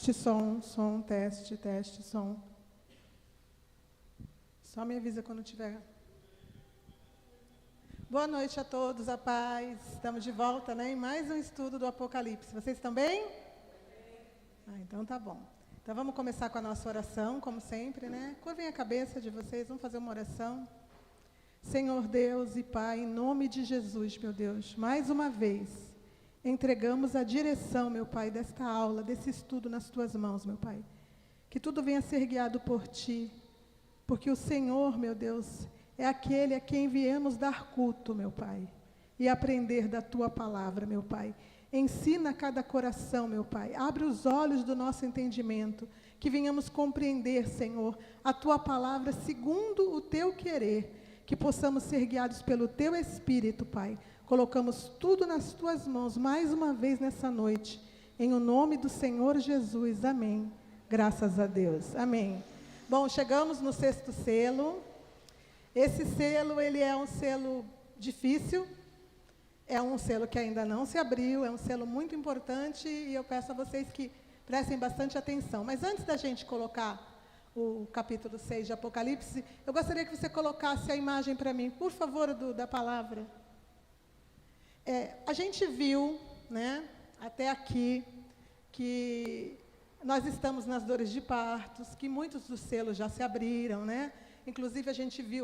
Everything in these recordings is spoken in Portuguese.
Teste, som, teste, som. Só me avisa quando tiver. Boa noite a todos, a paz. Estamos de volta, né, em mais um estudo do Apocalipse. Vocês estão bem? Então tá bom. Então vamos começar com a nossa oração, como sempre, né? Curvem a cabeça de vocês, vamos fazer uma oração. Senhor Deus e Pai, em nome de Jesus, meu Deus, mais uma vez, entregamos a direção, meu Pai, desta aula, desse estudo nas Tuas mãos, meu Pai. Que tudo venha a ser guiado por Ti, porque o Senhor, meu Deus, é aquele a quem viemos dar culto, meu Pai, e aprender da Tua palavra, meu Pai. Ensina cada coração, meu Pai, abre os olhos do nosso entendimento, que venhamos compreender, Senhor, a Tua palavra segundo o Teu querer, que possamos ser guiados pelo Teu Espírito, Pai. Colocamos tudo nas Tuas mãos, mais uma vez nessa noite, em o nome do Senhor Jesus, amém. Graças a Deus, amém. Bom, chegamos no 6º selo. Esse selo, ele é um selo difícil, é um selo que ainda não se abriu, é um selo muito importante, e eu peço a vocês que prestem bastante atenção. Mas antes da gente colocar o capítulo 6 de Apocalipse, eu gostaria que você colocasse a imagem para mim, por favor, da palavra. A gente viu, né, até aqui, que nós estamos nas dores de partos, que muitos dos selos já se abriram, né? Inclusive, a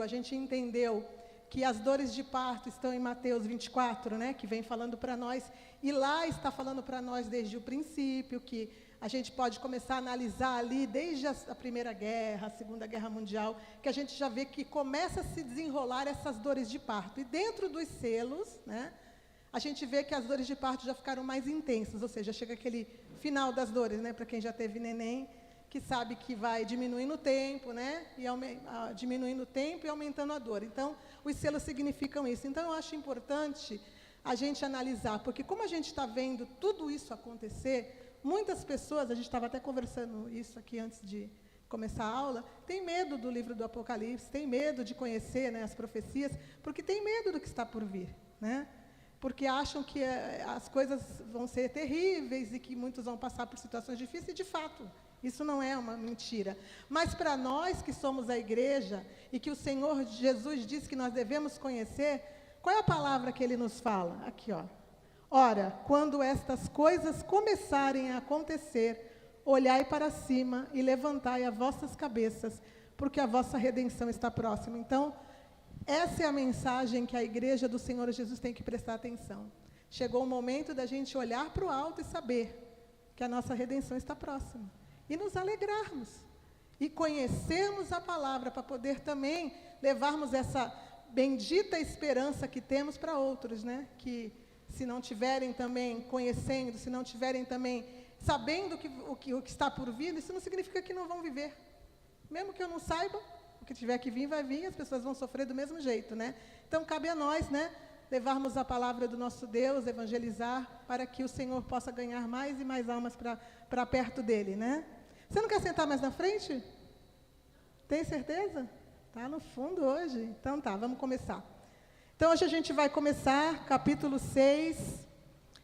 gente entendeu que as dores de parto estão em Mateus 24, né, que vem falando para nós, e lá está falando para nós desde o princípio, que a gente pode começar a analisar ali, desde a Primeira Guerra, a Segunda Guerra Mundial, que a gente já vê que começa a se desenrolar essas dores de parto. E dentro dos selos, né, a gente vê que as dores de parto já ficaram mais intensas, ou seja, chega aquele final das dores, né, para quem já teve neném, que sabe que vai diminuindo o tempo, né, e diminuindo o tempo e aumentando a dor. Então, os selos significam isso. Então, eu acho importante a gente analisar, porque como a gente está vendo tudo isso acontecer, muitas pessoas, a gente estava até conversando isso aqui antes de começar a aula, tem medo do livro do Apocalipse, tem medo de conhecer, né, as profecias, porque tem medo do que está por vir, né? Porque acham que as coisas vão ser terríveis e que muitos vão passar por situações difíceis, e de fato, isso não é uma mentira. Mas para nós que somos a igreja e que o Senhor Jesus diz que nós devemos conhecer, qual é a palavra que Ele nos fala? Aqui, ó. Ora, quando estas coisas começarem a acontecer, olhai para cima e levantai as vossas cabeças, porque a vossa redenção está próxima. Então, essa é a mensagem que a igreja do Senhor Jesus tem que prestar atenção. Chegou o momento da gente olhar para o alto e saber que a nossa redenção está próxima. E nos alegrarmos. E conhecermos a palavra para poder também levarmos essa bendita esperança que temos para outros, né? Que se não tiverem também conhecendo, se não tiverem também sabendo o que está por vir, isso não significa que não vão viver. Mesmo que eu não saiba, o que tiver que vir, vai vir, as pessoas vão sofrer do mesmo jeito, né? Então, cabe a nós, né, levarmos a palavra do nosso Deus, evangelizar, para que o Senhor possa ganhar mais e mais almas para perto dele, né? Você não quer sentar mais na frente? Tem certeza? Está no fundo hoje? Então tá, vamos começar. Então, hoje a gente vai começar capítulo 6,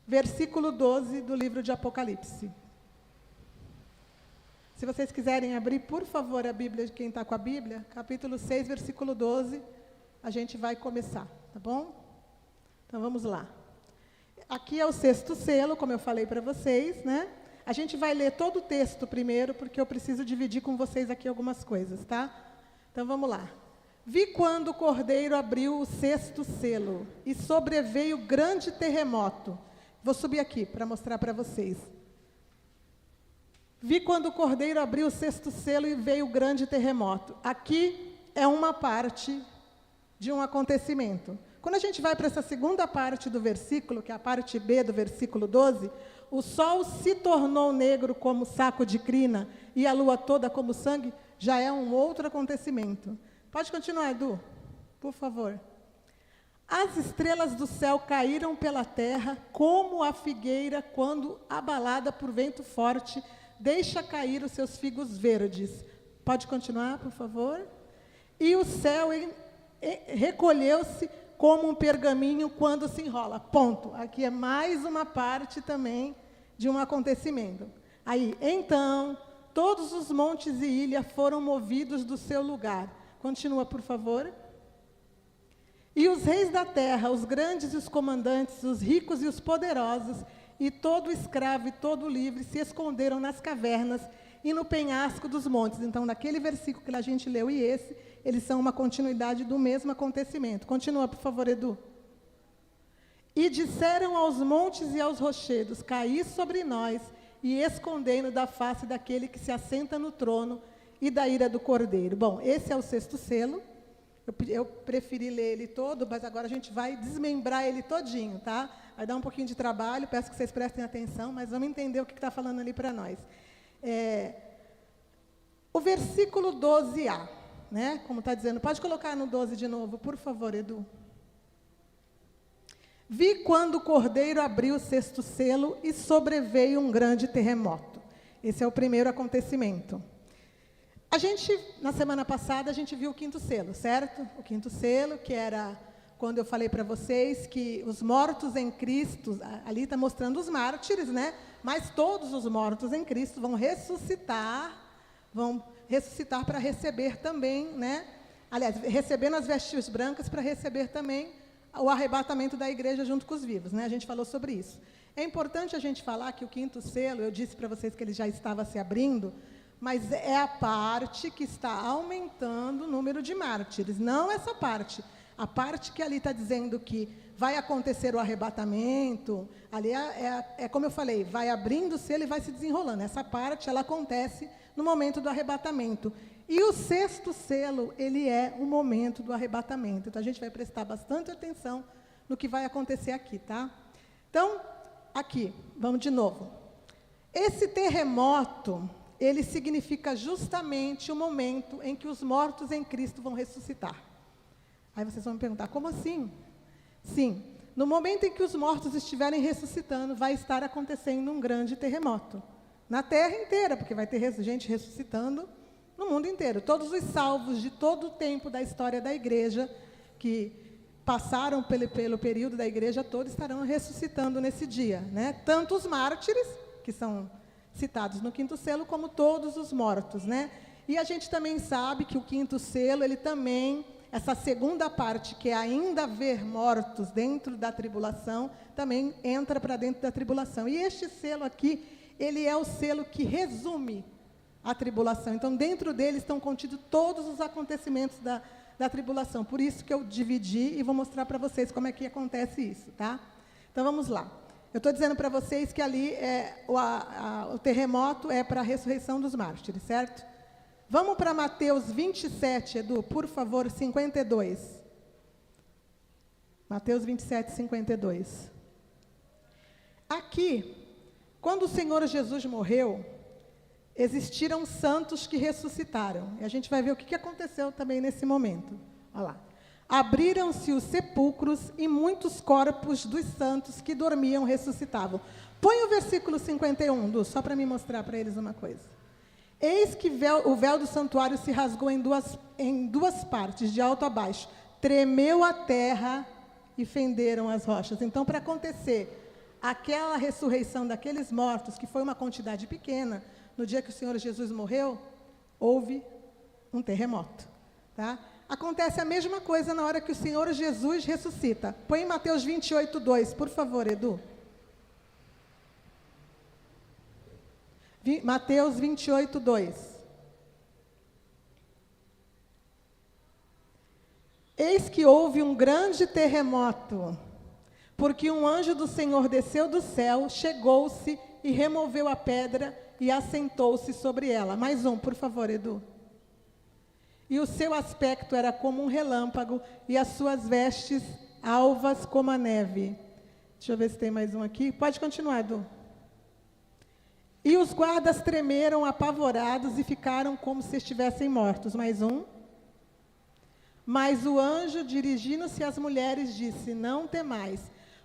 versículo 12 do livro de Apocalipse. Se vocês quiserem abrir, por favor, a Bíblia de quem está com a Bíblia, capítulo 6, versículo 12, a gente vai começar, tá bom? Então, vamos lá. Aqui é o 6º selo, como eu falei para vocês, né? A gente vai ler todo o texto primeiro, porque eu preciso dividir com vocês aqui algumas coisas, tá? Então, vamos lá. Vi quando o Cordeiro abriu o 6º selo, e sobreveio grande terremoto. Vou subir aqui para mostrar para vocês. Vi quando o Cordeiro abriu o 6º selo e veio grande terremoto. Aqui é uma parte de um acontecimento. Quando a gente vai para essa segunda parte do versículo, que é a parte B do versículo 12, o sol se tornou negro como saco de crina e a lua toda como sangue, já é um outro acontecimento. Pode continuar, Edu, por favor. As estrelas do céu caíram pela terra, como a figueira, quando, abalada por vento forte, deixa cair os seus figos verdes. Pode continuar, por favor. E o céu recolheu-se como um pergaminho quando se enrola. Ponto. Aqui é mais uma parte também de um acontecimento. Aí, então, todos os montes e ilhas foram movidos do seu lugar. Continua, por favor. E os reis da terra, os grandes e os comandantes, os ricos e os poderosos, e todo escravo e todo livre se esconderam nas cavernas e no penhasco dos montes. Então, naquele versículo que a gente leu e esse, eles são uma continuidade do mesmo acontecimento. Continua, por favor, Edu. E disseram aos montes e aos rochedos, caí sobre nós e escondei-nos da face daquele que se assenta no trono e da ira do Cordeiro. Bom, esse é o sexto selo. Eu preferi ler ele todo, mas agora a gente vai desmembrar ele todinho, tá? Vai dar um pouquinho de trabalho, peço que vocês prestem atenção, mas vamos entender o que está falando ali para nós. O versículo 12a, né? Como está dizendo, pode colocar no 12 de novo, por favor, Edu. Vi quando o Cordeiro abriu o sexto selo e sobreveio um grande terremoto. Esse é o primeiro acontecimento. A gente, na semana passada, a gente viu o quinto selo, certo? O quinto selo, que era quando eu falei para vocês que os mortos em Cristo, ali está mostrando os mártires, né? Mas todos os mortos em Cristo vão ressuscitar para receber também, né? Aliás, recebendo as vestes brancas para receber também o arrebatamento da igreja junto com os vivos, né? A gente falou sobre isso. É importante a gente falar que o quinto selo, eu disse para vocês que ele já estava se abrindo, mas é a parte que está aumentando o número de mártires, não essa parte. A parte que ali está dizendo que vai acontecer o arrebatamento, ali é como eu falei, vai abrindo o selo e vai se desenrolando. Essa parte, ela acontece no momento do arrebatamento. E o sexto selo, ele é o momento do arrebatamento. Então, a gente vai prestar bastante atenção no que vai acontecer aqui, tá? Então, aqui, vamos de novo. Esse terremoto, ele significa justamente o momento em que os mortos em Cristo vão ressuscitar. Aí vocês vão me perguntar, como assim? Sim, no momento em que os mortos estiverem ressuscitando, vai estar acontecendo um grande terremoto. Na terra inteira, porque vai ter gente ressuscitando no mundo inteiro. Todos os salvos de todo o tempo da história da igreja, que passaram pelo período da igreja toda, estarão ressuscitando nesse dia, né? Tanto os mártires, que são citados no quinto selo, como todos os mortos, né? E a gente também sabe que o quinto selo, ele também, essa segunda parte, que é ainda ver mortos dentro da tribulação, também entra para dentro da tribulação. E este selo aqui, ele é o selo que resume a tribulação. Então, dentro dele estão contidos todos os acontecimentos da tribulação. Por isso que eu dividi e vou mostrar para vocês como é que acontece isso, tá? Então, vamos lá. Eu estou dizendo para vocês que ali o terremoto é para a ressurreição dos mártires, certo? Vamos para Mateus 27, Edu, por favor, 52. Mateus 27, 52. Aqui, quando o Senhor Jesus morreu, existiram santos que ressuscitaram. E a gente vai ver o que aconteceu também nesse momento. Olha lá. Abriram-se os sepulcros e muitos corpos dos santos que dormiam ressuscitavam. Põe o versículo 51, Du, só para me mostrar para eles uma coisa. Eis que o véu do santuário se rasgou em duas partes, de alto a baixo. Tremeu a terra e fenderam as rochas. Então, para acontecer aquela ressurreição daqueles mortos, que foi uma quantidade pequena, no dia que o Senhor Jesus morreu, houve um terremoto, tá? Acontece a mesma coisa na hora que o Senhor Jesus ressuscita. Põe em Mateus 28, 2, por favor, Edu. Mateus 28, 2. Eis que houve um grande terremoto, porque um anjo do Senhor desceu do céu, chegou-se e removeu a pedra e assentou-se sobre ela. Mais um, por favor, Edu. E o seu aspecto era como um relâmpago, e as suas vestes alvas como a neve. Deixa eu ver se tem mais um aqui. Pode continuar, Edu. E os guardas tremeram apavorados e ficaram como se estivessem mortos. Mais um. Mas o anjo, dirigindo-se às mulheres, disse: não temais,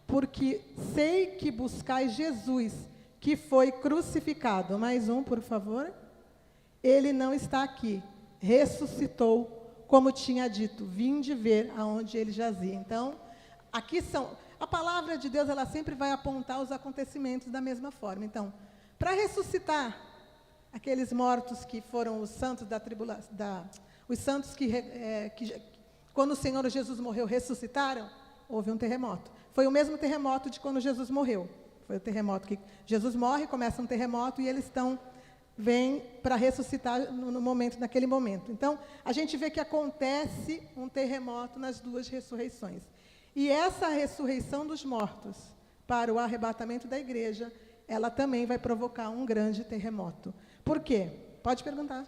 porque sei que buscais Jesus, que foi crucificado. Mais um, por favor. Ele não está aqui. Ressuscitou, como tinha dito, vinde ver aonde ele jazia. Então, aqui a palavra de Deus, ela sempre vai apontar os acontecimentos da mesma forma. Então, para ressuscitar aqueles mortos que foram os santos da tribulação, os santos que quando o Senhor Jesus morreu, ressuscitaram, houve um terremoto. Foi o mesmo terremoto de quando Jesus morreu. Foi o terremoto que Jesus morre, começa um terremoto e eles vêm para ressuscitar naquele momento. Então, a gente vê que acontece um terremoto nas duas ressurreições. E essa ressurreição dos mortos para o arrebatamento da igreja, ela também vai provocar um grande terremoto. Por quê? Pode perguntar.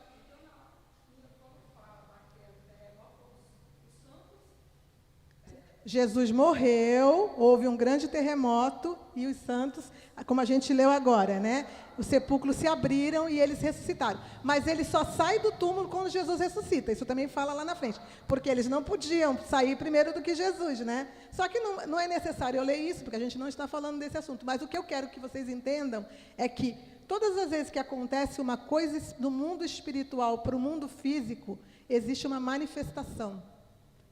Jesus morreu, houve um grande terremoto e os santos, como a gente leu agora, né? Os sepulcros se abriram e eles ressuscitaram. Mas ele só sai do túmulo quando Jesus ressuscita. Isso também fala lá na frente. Porque eles não podiam sair primeiro do que Jesus, né? Só que não é necessário eu ler isso, porque a gente não está falando desse assunto. Mas o que eu quero que vocês entendam é que todas as vezes que acontece uma coisa do mundo espiritual para o mundo físico, existe uma manifestação.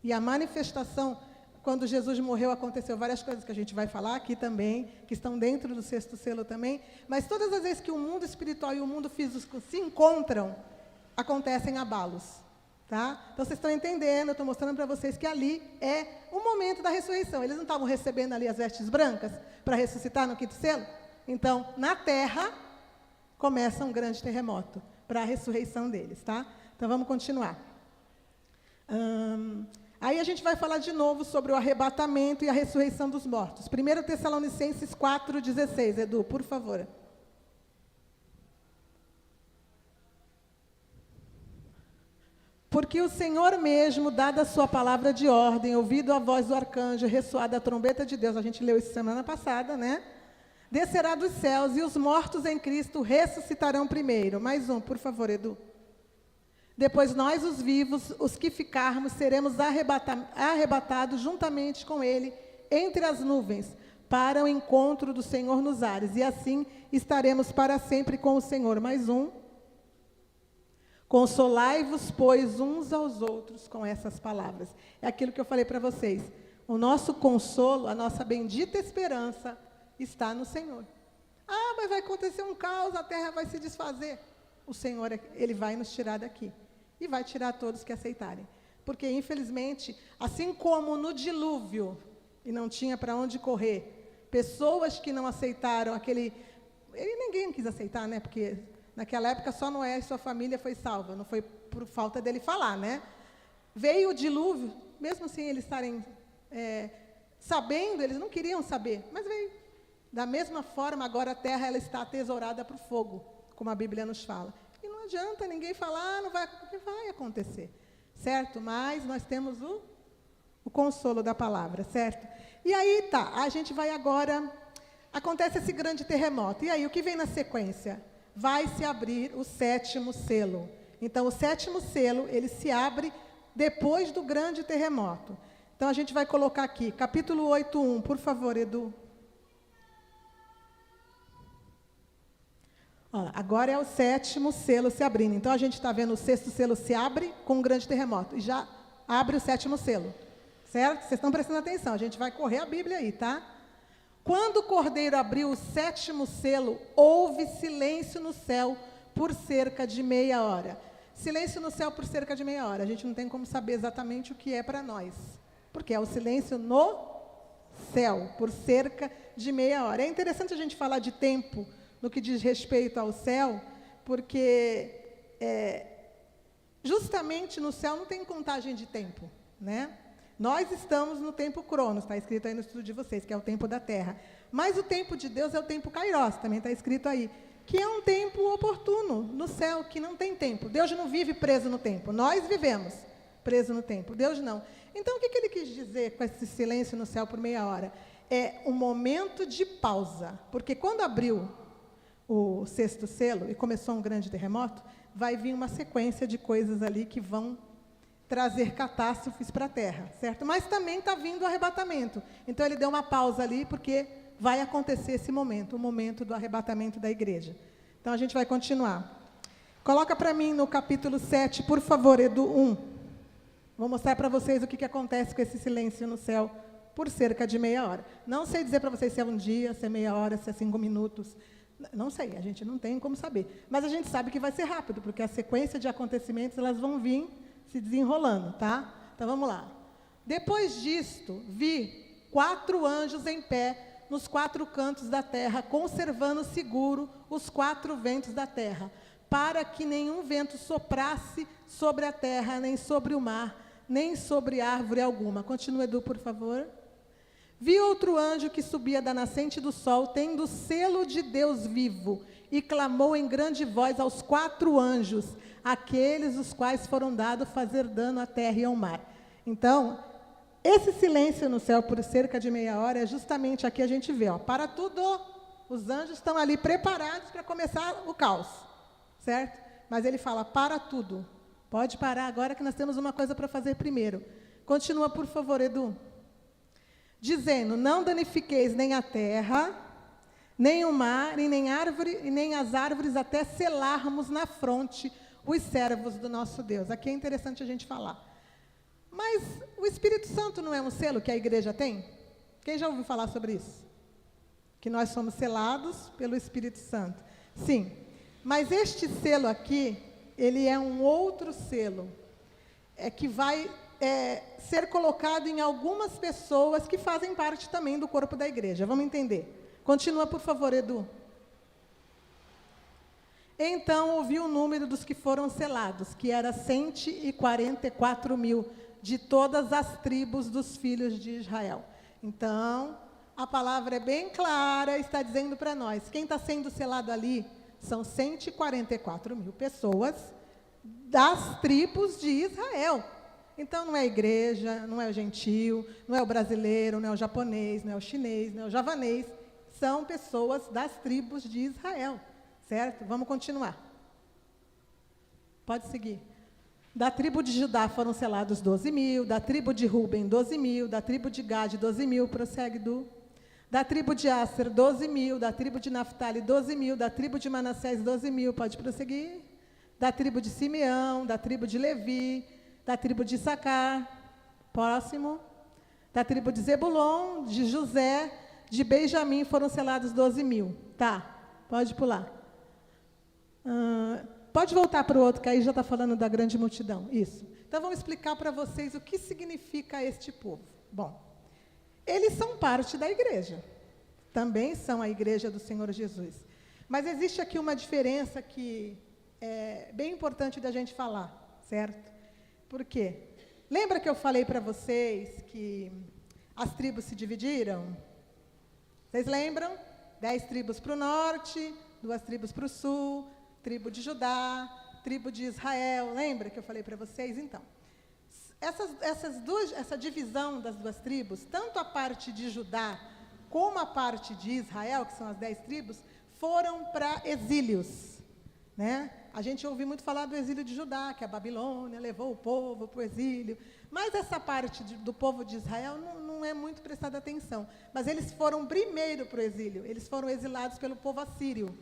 E a manifestação, quando Jesus morreu, aconteceu várias coisas que a gente vai falar aqui também, que estão dentro do sexto selo também, mas todas as vezes que o mundo espiritual e o mundo físico se encontram, acontecem abalos. Tá? Então, vocês estão entendendo, eu estou mostrando para vocês que ali é o momento da ressurreição. Eles não estavam recebendo ali as vestes brancas para ressuscitar no quinto selo? Então, na terra, começa um grande terremoto para a ressurreição deles. Tá? Então, vamos continuar. Aí a gente vai falar de novo sobre o arrebatamento e a ressurreição dos mortos. 1 Tessalonicenses 4,16. Edu, por favor. Porque o Senhor mesmo, dada a sua palavra de ordem, ouvido a voz do arcanjo, ressoada a trombeta de Deus, a gente leu isso semana passada, né? Descerá dos céus e os mortos em Cristo ressuscitarão primeiro. Mais um, por favor, Edu. Depois nós, os vivos, os que ficarmos, seremos arrebatados juntamente com Ele entre as nuvens, para o encontro do Senhor nos ares. E assim estaremos para sempre com o Senhor. Mais um. Consolai-vos, pois, uns aos outros com essas palavras. É aquilo que eu falei para vocês. O nosso consolo, a nossa bendita esperança está no Senhor. Ah, mas vai acontecer um caos, a terra vai se desfazer. O Senhor, Ele vai nos tirar daqui. E vai tirar todos que aceitarem. Porque, infelizmente, assim como no dilúvio, e não tinha para onde correr, pessoas que não aceitaram ninguém quis aceitar, né? Porque naquela época só Noé e sua família foi salva, não foi por falta dele falar, né? Veio o dilúvio, mesmo sem eles estarem sabendo, eles não queriam saber, mas veio. Da mesma forma, agora a terra ela está atesourada para o fogo, como a Bíblia nos fala. E não adianta ninguém falar, não vai, porque vai acontecer, certo? Mas nós temos o consolo da palavra, certo? E aí a gente vai agora, acontece esse grande terremoto. E aí, o que vem na sequência? Vai se abrir o sétimo selo. Então, o sétimo selo, ele se abre depois do grande terremoto. Então, a gente vai colocar aqui, capítulo 8:1, por favor, Edu. Agora é o sétimo selo se abrindo. Então, a gente está vendo o sexto selo se abre com um grande terremoto. E já abre o sétimo selo. Certo? Vocês estão prestando atenção. A gente vai correr a Bíblia aí, tá? Quando o Cordeiro abriu o sétimo selo, houve silêncio no céu por cerca de meia hora. Silêncio no céu por cerca de meia hora. A gente não tem como saber exatamente o que é para nós. Porque é o silêncio no céu, por cerca de meia hora. É interessante a gente falar de tempo no que diz respeito ao céu, porque justamente no céu não tem contagem de tempo, né? Nós estamos no tempo cronos, está escrito aí no estudo de vocês, que é o tempo da Terra. Mas o tempo de Deus é o tempo kairos, também está escrito aí, que é um tempo oportuno no céu, que não tem tempo. Deus não vive preso no tempo, nós vivemos preso no tempo, Deus não. Então, o que ele quis dizer com esse silêncio no céu por meia hora? É um momento de pausa, porque quando abriu o sexto selo e começou um grande terremoto, vai vir uma sequência de coisas ali que vão trazer catástrofes para a terra, certo? Mas também está vindo o arrebatamento. Então, ele deu uma pausa ali, porque vai acontecer esse momento, o momento do arrebatamento da igreja. Então, a gente vai continuar. Coloca para mim no capítulo 7, por favor, Edu, 1. Vou mostrar para vocês o que acontece com esse silêncio no céu por cerca de meia hora. Não sei dizer para vocês se é um dia, se é meia hora, se é 5 minutos. Não sei, a gente não tem como saber. Mas a gente sabe que vai ser rápido, porque a sequência de acontecimentos elas vão vir se desenrolando, tá? Então vamos lá. Depois disto, vi 4 anjos em pé nos 4 cantos da terra, conservando seguro os 4 ventos da terra, para que nenhum vento soprasse sobre a terra, nem sobre o mar, nem sobre árvore alguma. Continua, Edu, por favor. Vi outro anjo que subia da nascente do sol, tendo o selo de Deus vivo, e clamou em grande voz aos 4 anjos, aqueles os quais foram dados fazer dano à terra e ao mar. Então, esse silêncio no céu por cerca de meia hora é justamente aqui a gente vê, ó, para tudo, os anjos estão ali preparados para começar o caos, certo? Mas ele fala, para tudo, pode parar agora que nós temos uma coisa para fazer primeiro. Continua, por favor, Edu. Dizendo, não danifiqueis nem a terra, nem o mar, e nem árvore, e nem as árvores, até selarmos na fronte os servos do nosso Deus. Aqui é interessante a gente falar. Mas o Espírito Santo não é um selo que a igreja tem? Quem já ouviu falar sobre isso? Que nós somos selados pelo Espírito Santo. Sim, mas este selo aqui, ele é um outro selo, que vai ser colocado em algumas pessoas que fazem parte também do corpo da igreja. Vamos entender. Continua, por favor, Edu. Então ouvi o número dos que foram selados, que era 144.000, de todas as tribos dos filhos de Israel. Então, a palavra é bem clara, está dizendo para nós, quem está sendo selado ali são 144.000 pessoas das tribos de Israel. Então, não é a igreja, não é o gentio, não é o brasileiro, não é o japonês, não é o chinês, não é o javanês. São pessoas das tribos de Israel, certo? Vamos continuar. Pode seguir. Da tribo de Judá foram selados 12.000, da tribo de Ruben, 12.000, da tribo de Gade, 12.000, prossegue, Du. Da tribo de Asser, 12.000, da tribo de Naftali, 12.000, da tribo de Manassés, 12.000, pode prosseguir. Da tribo de Simeão, da tribo de Levi, da tribo de Issacar, próximo, da tribo de Zebulon, de José, de Benjamim foram selados 12.000. Tá, pode pular. Pode voltar para o outro, que aí já está falando da grande multidão. Isso. Então, vamos explicar para vocês o que significa este povo. Bom, eles são parte da igreja. Também são a igreja do Senhor Jesus. Mas existe aqui uma diferença que é bem importante da gente falar, certo? Por quê? Lembra que eu falei para vocês que as tribos se dividiram? Vocês lembram? 10 tribos para o norte, 2 tribos para o sul, tribo de Judá, tribo de Israel. Lembra que eu falei para vocês? Então, essa divisão das 2 tribos, tanto a parte de Judá como a parte de Israel, que são as 10 tribos, foram para exílios, né? A gente ouviu muito falar do exílio de Judá, que a Babilônia levou o povo para o exílio. Mas essa parte do povo de Israel não é muito prestada atenção. Mas eles foram primeiro para o exílio. Eles foram exilados pelo povo assírio.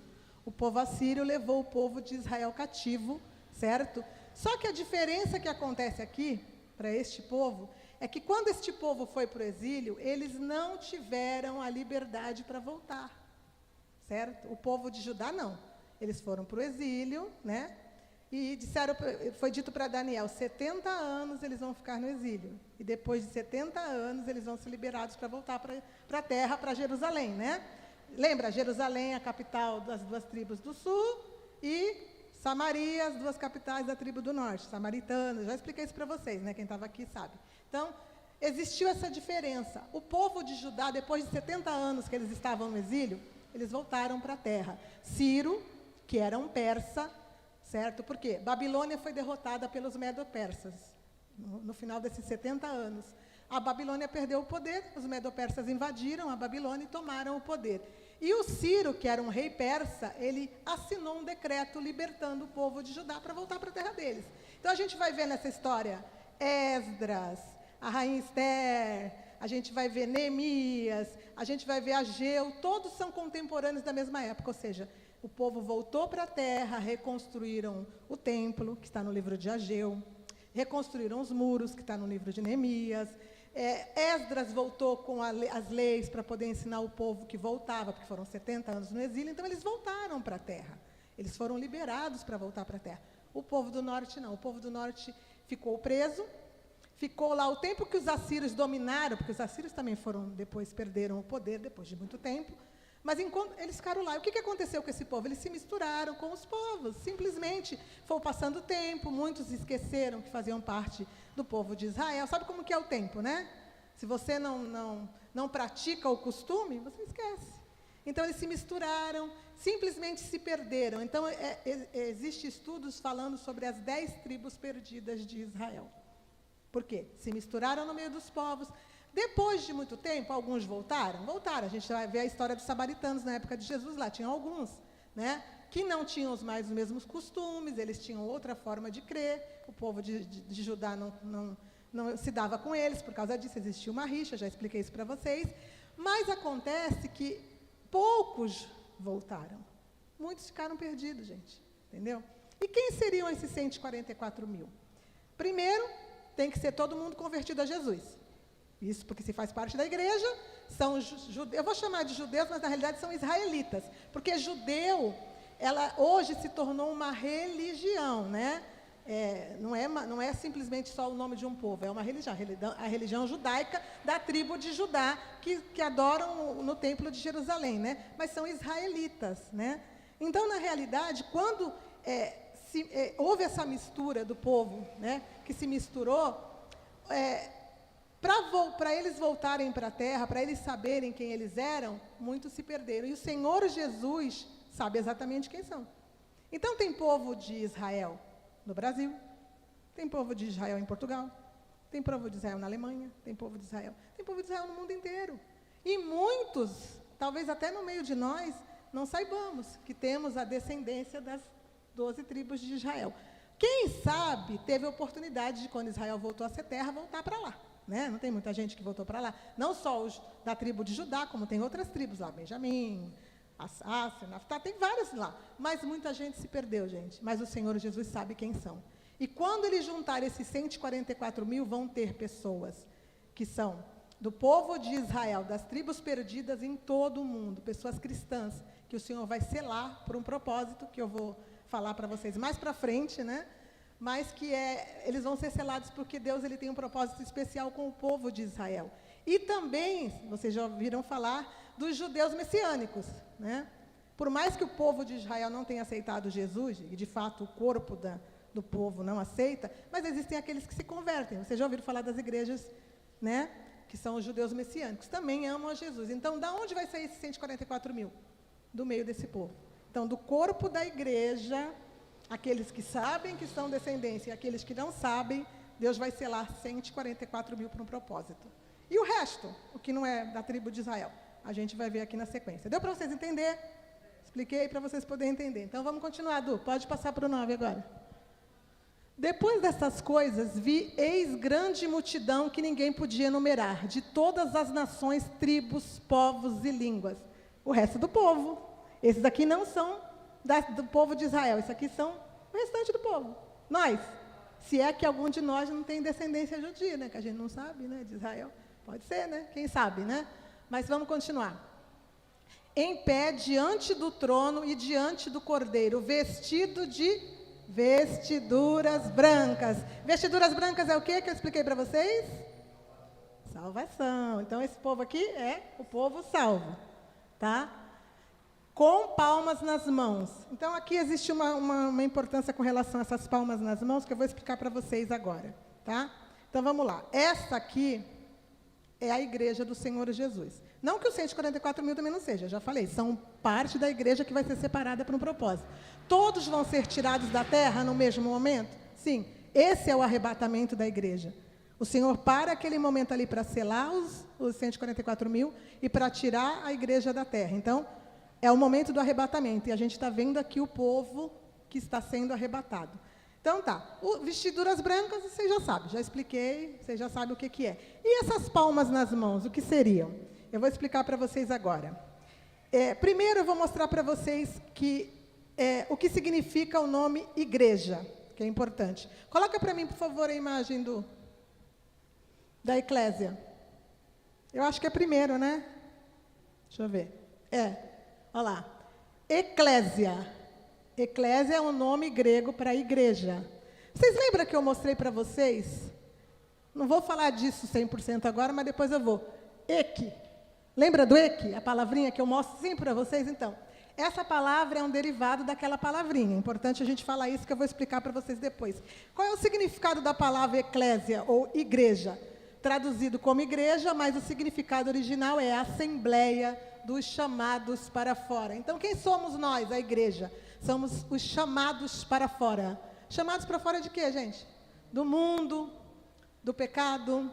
O povo assírio levou o povo de Israel cativo, certo? Só que a diferença que acontece aqui, para este povo, é que quando este povo foi para o exílio, eles não tiveram a liberdade para voltar, certo? O povo de Judá, não. Eles foram para o exílio, né? E disseram, foi dito para Daniel, 70 anos eles vão ficar no exílio. E depois de 70 anos eles vão ser liberados para voltar para a terra, para Jerusalém, né? Lembra, Jerusalém, a capital das 2 tribos do sul, e Samaria, as 2 capitais da tribo do norte, samaritanos. Já expliquei isso para vocês, né? Quem estava aqui sabe. Então, existiu essa diferença. O povo de Judá, depois de 70 anos que eles estavam no exílio, eles voltaram para a terra. Ciro, que era um persa, certo? Por quê? Babilônia foi derrotada pelos medo-persas no final desses 70 anos. A Babilônia perdeu o poder, os medo-persas invadiram a Babilônia e tomaram o poder. E o Ciro, que era um rei persa, ele assinou um decreto libertando o povo de Judá para voltar para a terra deles. Então, a gente vai ver nessa história Esdras, a rainha Esther, a gente vai ver Neemias, a gente vai ver Ageu, todos são contemporâneos da mesma época, ou seja, o povo voltou para a terra, reconstruíram o templo, que está no livro de Ageu, reconstruíram os muros, que está no livro de Neemias, Esdras voltou com as leis para poder ensinar o povo que voltava, porque foram 70 anos no exílio, então eles voltaram para a terra. Eles foram liberados para voltar para a terra. O povo do norte não. O povo do norte ficou preso, ficou lá o tempo que os assírios dominaram, porque os assírios também depois perderam o poder, depois de muito tempo, mas enquanto eles ficaram lá. E o que aconteceu com esse povo? Eles se misturaram com os povos, simplesmente foi passando o tempo, muitos esqueceram que faziam parte do povo de Israel. Sabe como que é o tempo, né? Se você não pratica o costume, você esquece. Então, eles se misturaram, simplesmente se perderam. Então, existem estudos falando sobre as 10 tribos perdidas de Israel. Por quê? Se misturaram no meio dos povos. Depois de muito tempo, alguns voltaram? Voltaram. A gente vai ver a história dos samaritanos na época de Jesus, lá tinham alguns, né, que não tinham mais os mesmos costumes, eles tinham outra forma de crer, o povo de Judá não se dava com eles, por causa disso existia uma rixa, já expliquei isso para vocês, mas acontece que poucos voltaram, muitos ficaram perdidos, gente, entendeu? E quem seriam esses 144 mil? Primeiro, tem que ser todo mundo convertido a Jesus. Isso porque se faz parte da igreja, são judeus, eu vou chamar de judeus, mas na realidade são israelitas, porque judeu, ela hoje se tornou uma religião, né? Não é simplesmente só o nome de um povo, é uma religião, a religião judaica da tribo de Judá, que adoram no templo de Jerusalém, né? Mas são israelitas, né? Então, na realidade, quando houve essa mistura do povo, né, que se misturou, para eles voltarem para a terra, para eles saberem quem eles eram, muitos se perderam. E o Senhor Jesus sabe exatamente quem são. Então, tem povo de Israel no Brasil, tem povo de Israel em Portugal, tem povo de Israel na Alemanha, tem povo de Israel no mundo inteiro. E muitos, talvez até no meio de nós, não saibamos que temos a descendência das 12 tribos de Israel. Quem sabe teve a oportunidade de, quando Israel voltou a ser terra, voltar para lá. Né? Não tem muita gente que voltou para lá. Não só os da tribo de Judá, como tem outras tribos lá, Benjamim, Assácia, Naftá, tem vários lá. Mas muita gente se perdeu, gente. Mas o Senhor Jesus sabe quem são. E quando ele juntar esses 144 mil, vão ter pessoas que são do povo de Israel, das tribos perdidas em todo o mundo, pessoas cristãs, que o Senhor vai selar por um propósito, que eu vou falar para vocês mais para frente, né? Mas que eles vão ser selados porque Deus ele tem um propósito especial com o povo de Israel. E também, vocês já ouviram falar dos judeus messiânicos, né? Por mais que o povo de Israel não tenha aceitado Jesus, e de fato o corpo do povo não aceita, mas existem aqueles que se convertem. Vocês já ouviram falar das igrejas, né? Que são os judeus messiânicos, também amam a Jesus. Então, da onde vai sair esses 144 mil? Do meio desse povo. Então, do corpo da igreja, aqueles que sabem que são descendência e aqueles que não sabem, Deus vai selar 144 mil para um propósito. E o resto, o que não é da tribo de Israel, a gente vai ver aqui na sequência. Deu para vocês entenderem? Expliquei para vocês poderem entender. Então, vamos continuar, Du. Pode passar para o 9 agora. Depois dessas coisas, vi, eis grande multidão que ninguém podia enumerar, de todas as nações, tribos, povos e línguas. O resto do povo. Esses aqui não são do povo de Israel, esses aqui são o restante do povo. Nós, se é que algum de nós não tem descendência judia, né? Que a gente não sabe, né? De Israel. Pode ser, né? Quem sabe, né? Mas vamos continuar. Em pé diante do trono e diante do Cordeiro, vestido de vestiduras brancas. Vestiduras brancas é o quê que eu expliquei para vocês? Salvação. Então, esse povo aqui é o povo salvo, tá? Com palmas nas mãos. Então, aqui existe uma importância com relação a essas palmas nas mãos, que eu vou explicar para vocês agora, tá? Então, vamos lá. Essa aqui é a igreja do Senhor Jesus. Não que os 144 mil também não seja, já falei, são parte da igreja que vai ser separada para um propósito. Todos vão ser tirados da terra no mesmo momento? Sim, esse é o arrebatamento da igreja. O Senhor para aquele momento ali para selar os 144 mil e para tirar a igreja da terra. Então, é o momento do arrebatamento, e a gente está vendo aqui o povo que está sendo arrebatado. Então, tá, vestiduras brancas, vocês já sabem, já expliquei, vocês já sabem o que é. E essas palmas nas mãos, o que seriam? Eu vou explicar para vocês agora. Primeiro, eu vou mostrar para vocês o que significa o nome igreja, que é importante. Coloca para mim, por favor, a imagem da eclésia? Eu acho que é primeiro, né? Deixa eu ver. Olha lá. Eclésia. Eclésia é um nome grego para igreja. Vocês lembram que eu mostrei para vocês? Não vou falar disso 100% agora, mas depois eu vou. Eque. Lembra do eque? A palavrinha que eu mostro sempre para vocês? Então, essa palavra é um derivado daquela palavrinha. É importante a gente falar isso, que eu vou explicar para vocês depois. Qual é o significado da palavra eclésia, ou igreja? Traduzido como igreja, mas o significado original é assembleia dos chamados para fora. Então, quem somos nós, a igreja? Somos os chamados para fora. Chamados para fora de quê, gente? Do mundo, do pecado,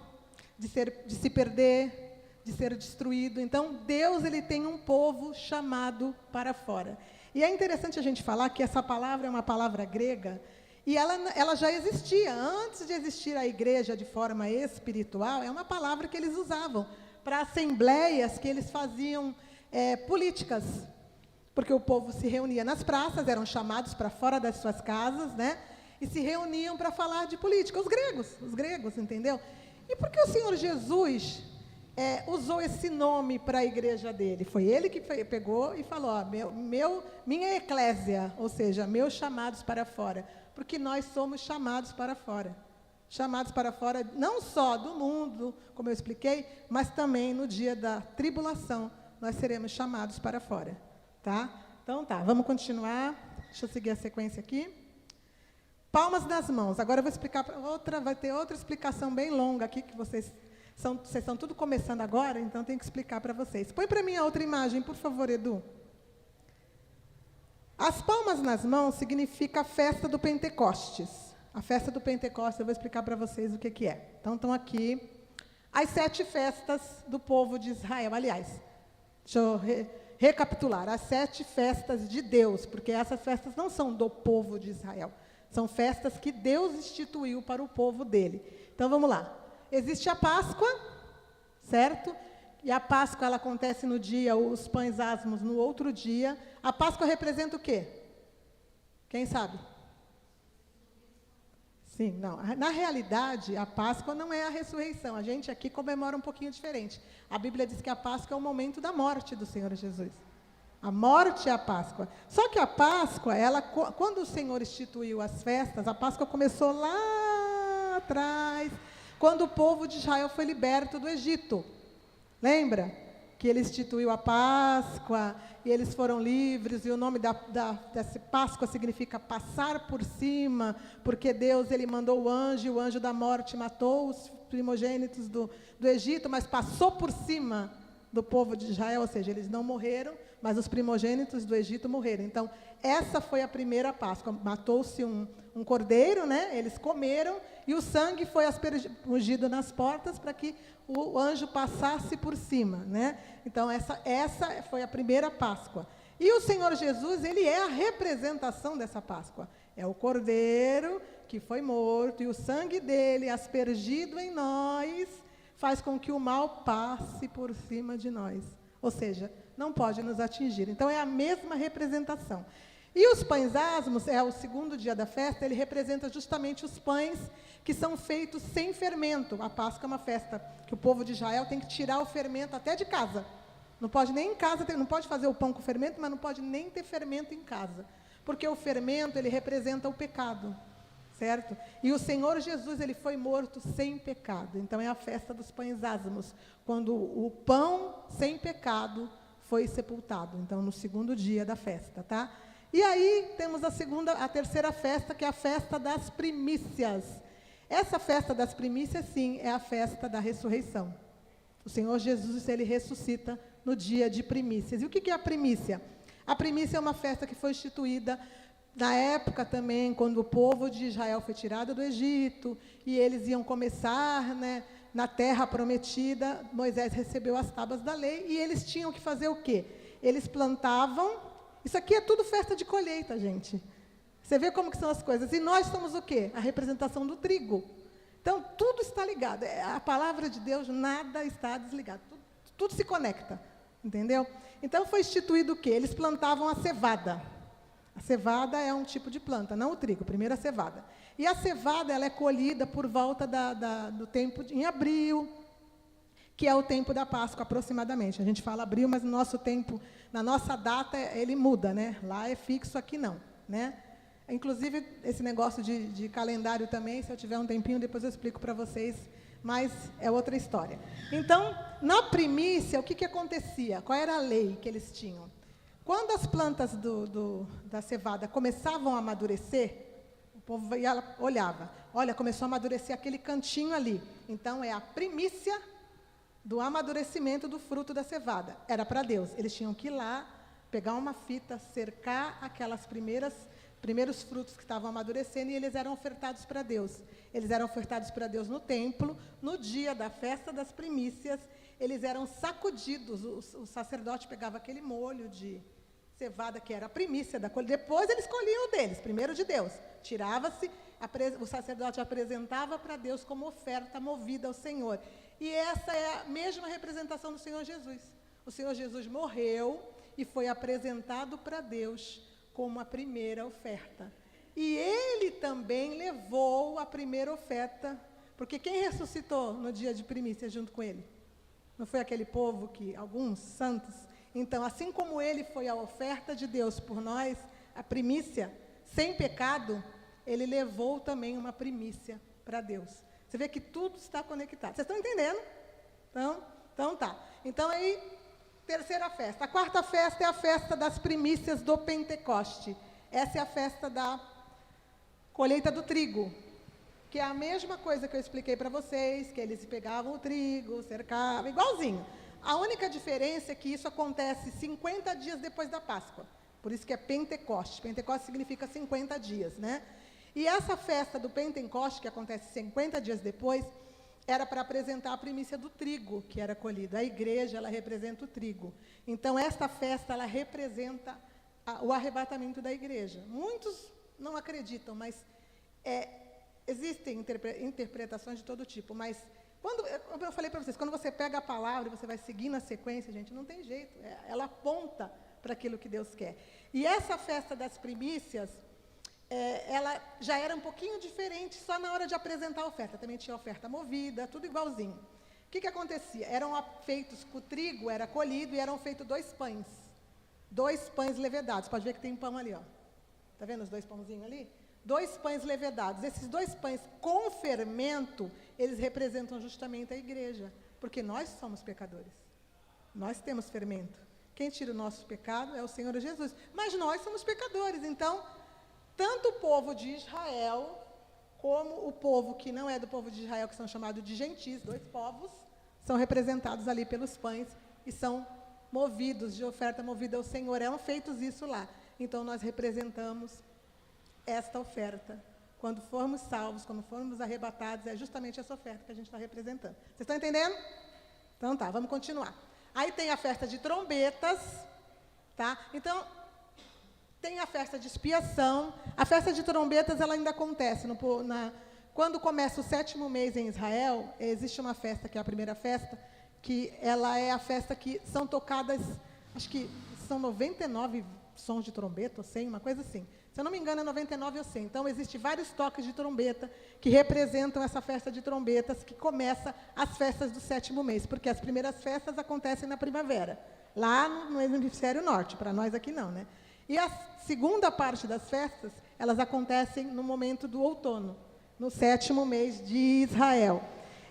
de se perder, de ser destruído. Então, Deus, ele tem um povo chamado para fora. E é interessante a gente falar que essa palavra é uma palavra grega, e ela já existia. Antes de existir a igreja de forma espiritual, é uma palavra que eles usavam para assembleias que eles faziam políticas. Porque o povo se reunia nas praças, eram chamados para fora das suas casas, né? E se reuniam para falar de política. Os gregos, entendeu? E por que o Senhor Jesus usou esse nome para a igreja dele? Foi ele que pegou e falou, ó, minha eclésia, ou seja, meus chamados para fora. Porque nós somos chamados para fora. Chamados para fora não só do mundo, como eu expliquei, mas também no dia da tribulação, nós seremos chamados para fora. Tá? Então tá, vamos continuar. Deixa eu seguir a sequência aqui. Palmas nas mãos. Agora eu vou explicar vai ter outra explicação bem longa aqui, que vocês estão tudo começando agora, então tenho que explicar para vocês. Põe para mim a outra imagem, por favor, Edu. As palmas nas mãos significa a festa do Pentecostes. A festa do Pentecostes, eu vou explicar para vocês o que é. Então, estão aqui as 7 festas do povo de Israel. Aliás, deixa eu recapitular. As 7 festas de Deus, porque essas festas não são do povo de Israel. São festas que Deus instituiu para o povo dele. Então, vamos lá. Existe a Páscoa, certo? E a Páscoa, ela acontece no dia, os pães asmos no outro dia. A Páscoa representa o quê? Quem sabe? Sim, não. Na realidade, a Páscoa não é a ressurreição. A gente aqui comemora um pouquinho diferente. A Bíblia diz que a Páscoa é o momento da morte do Senhor Jesus. A morte é a Páscoa. Só que a Páscoa, quando o Senhor instituiu as festas, a Páscoa começou lá atrás, quando o povo de Israel foi liberto do Egito. Lembra? Que ele instituiu a Páscoa, e eles foram livres, e o nome dessa Páscoa significa passar por cima, porque Deus, ele mandou o anjo da morte matou os primogênitos do Egito, mas passou por cima do povo de Israel, ou seja, eles não morreram, mas os primogênitos do Egito morreram. Então, essa foi a primeira Páscoa. Matou-se um cordeiro, né? Eles comeram, e o sangue foi aspergido nas portas para que o anjo passasse por cima, né? Então, essa foi a primeira Páscoa. E o Senhor Jesus, ele é a representação dessa Páscoa. É o cordeiro que foi morto, e o sangue dele, aspergido em nós, faz com que o mal passe por cima de nós. Ou seja, não pode nos atingir. Então, é a mesma representação. E os pães asmos, é o segundo dia da festa, ele representa justamente os pães que são feitos sem fermento. A Páscoa é uma festa que o povo de Israel tem que tirar o fermento até de casa. Não pode nem em casa, não pode fazer o pão com fermento, mas não pode nem ter fermento em casa. Porque o fermento, ele representa o pecado, certo? E o Senhor Jesus, ele foi morto sem pecado. Então, é a festa dos pães asmos, quando o pão sem pecado foi sepultado. Então, no segundo dia da festa, tá? E aí, temos a terceira festa, que é a festa das primícias. Essa festa das primícias, sim, é a festa da ressurreição. O Senhor Jesus, ele ressuscita no dia de primícias. E o que é a primícia? A primícia é uma festa que foi instituída na época também, quando o povo de Israel foi tirado do Egito, e eles iam começar, né, na terra prometida. Moisés recebeu as tábuas da lei, e eles tinham que fazer o quê? Eles plantavam. Isso aqui é tudo festa de colheita, gente. Você vê como que são as coisas. E nós somos o quê? A representação do trigo. Então, tudo está ligado. A palavra de Deus, nada está desligado. Tudo se conecta, entendeu? Então, foi instituído o quê? Eles plantavam a cevada. A cevada é um tipo de planta, não o trigo, primeiro a cevada. E a cevada, ela é colhida por volta do tempo em abril, que é o tempo da Páscoa, aproximadamente. A gente fala abril, mas no nosso tempo, na nossa data, ele muda, né? Lá é fixo, aqui não, né? Inclusive, esse negócio de calendário também, se eu tiver um tempinho, depois eu explico para vocês, mas é outra história. Então, na primícia, o que acontecia? Qual era a lei que eles tinham? Quando as plantas da cevada começavam a amadurecer, o povo olhava, olha, começou a amadurecer aquele cantinho ali. Então, é a primícia do amadurecimento do fruto da cevada. Era para Deus. Eles tinham que ir lá, pegar uma fita, cercar aquelas primeiros frutos que estavam amadurecendo, e eles eram ofertados para Deus. Eles eram ofertados para Deus no templo. No dia da festa das primícias, eles eram sacudidos. O sacerdote pegava aquele molho de cevada, que era a primícia da colheita. Depois eles colhiam o deles, primeiro de Deus. Tirava-se, o sacerdote apresentava para Deus como oferta movida ao Senhor. E essa é a mesma representação do Senhor Jesus. O Senhor Jesus morreu e foi apresentado para Deus como a primeira oferta. E ele também levou a primeira oferta, porque quem ressuscitou no dia de primícia junto com ele? Não foi aquele povo que, alguns santos? Então, assim como ele foi a oferta de Deus por nós, a primícia, sem pecado, ele levou também uma primícia para Deus. Você vê que tudo está conectado. Vocês estão entendendo? Então tá. Então aí, terceira festa. A quarta festa é a festa das primícias do Pentecoste. Essa é a festa da colheita do trigo, que é a mesma coisa que eu expliquei para vocês, que eles pegavam o trigo, cercavam, igualzinho. A única diferença é que isso acontece 50 dias depois da Páscoa. Por isso que é Pentecoste. Pentecoste significa 50 dias, né? E essa festa do Pentecoste, que acontece 50 dias depois, era para apresentar a primícia do trigo que era colhido. A igreja, ela representa o trigo. Então, esta festa, ela representa o arrebatamento da igreja. Muitos não acreditam, mas existem interpretações de todo tipo. Mas, como eu falei para vocês, quando você pega a palavra e você vai seguir na sequência, gente, não tem jeito. Ela aponta para aquilo que Deus quer. E essa festa das primícias, ela já era um pouquinho diferente só na hora de apresentar a oferta. Também tinha oferta movida, tudo igualzinho. O que acontecia? Eram feitos, o trigo era colhido e eram feitos 2 pães. 2 pães levedados. Pode ver que tem pão ali, ó. Está vendo os 2 pãozinhos ali? 2 pães levedados. Esses 2 pães com fermento, eles representam justamente a igreja. Porque nós somos pecadores. Nós temos fermento. Quem tira o nosso pecado é o Senhor Jesus. Mas nós somos pecadores, então, tanto o povo de Israel, como o povo que não é do povo de Israel, que são chamados de gentis, 2 povos, são representados ali pelos pães e são movidos, de oferta movida ao Senhor. Eram feitos isso lá. Então, nós representamos esta oferta. Quando formos salvos, quando formos arrebatados, é justamente essa oferta que a gente está representando. Vocês estão entendendo? Então, tá, vamos continuar. Aí tem a festa de trombetas, tá? Então, tem a festa de expiação. A festa de trombetas, ela ainda acontece. Quando começa o 7º mês em Israel, existe uma festa, que é a primeira festa, que ela é a festa que são tocadas, acho que são 99 sons de trombeta, ou 100, uma coisa assim. Se eu não me engano, é 99 ou 100. Então, existem vários toques de trombeta que representam essa festa de trombetas, que começa as festas do 7º mês, porque as primeiras festas acontecem na primavera, lá no hemisfério norte, para nós aqui não, né? E a segunda parte das festas, elas acontecem no momento do outono, no 7º mês de Israel.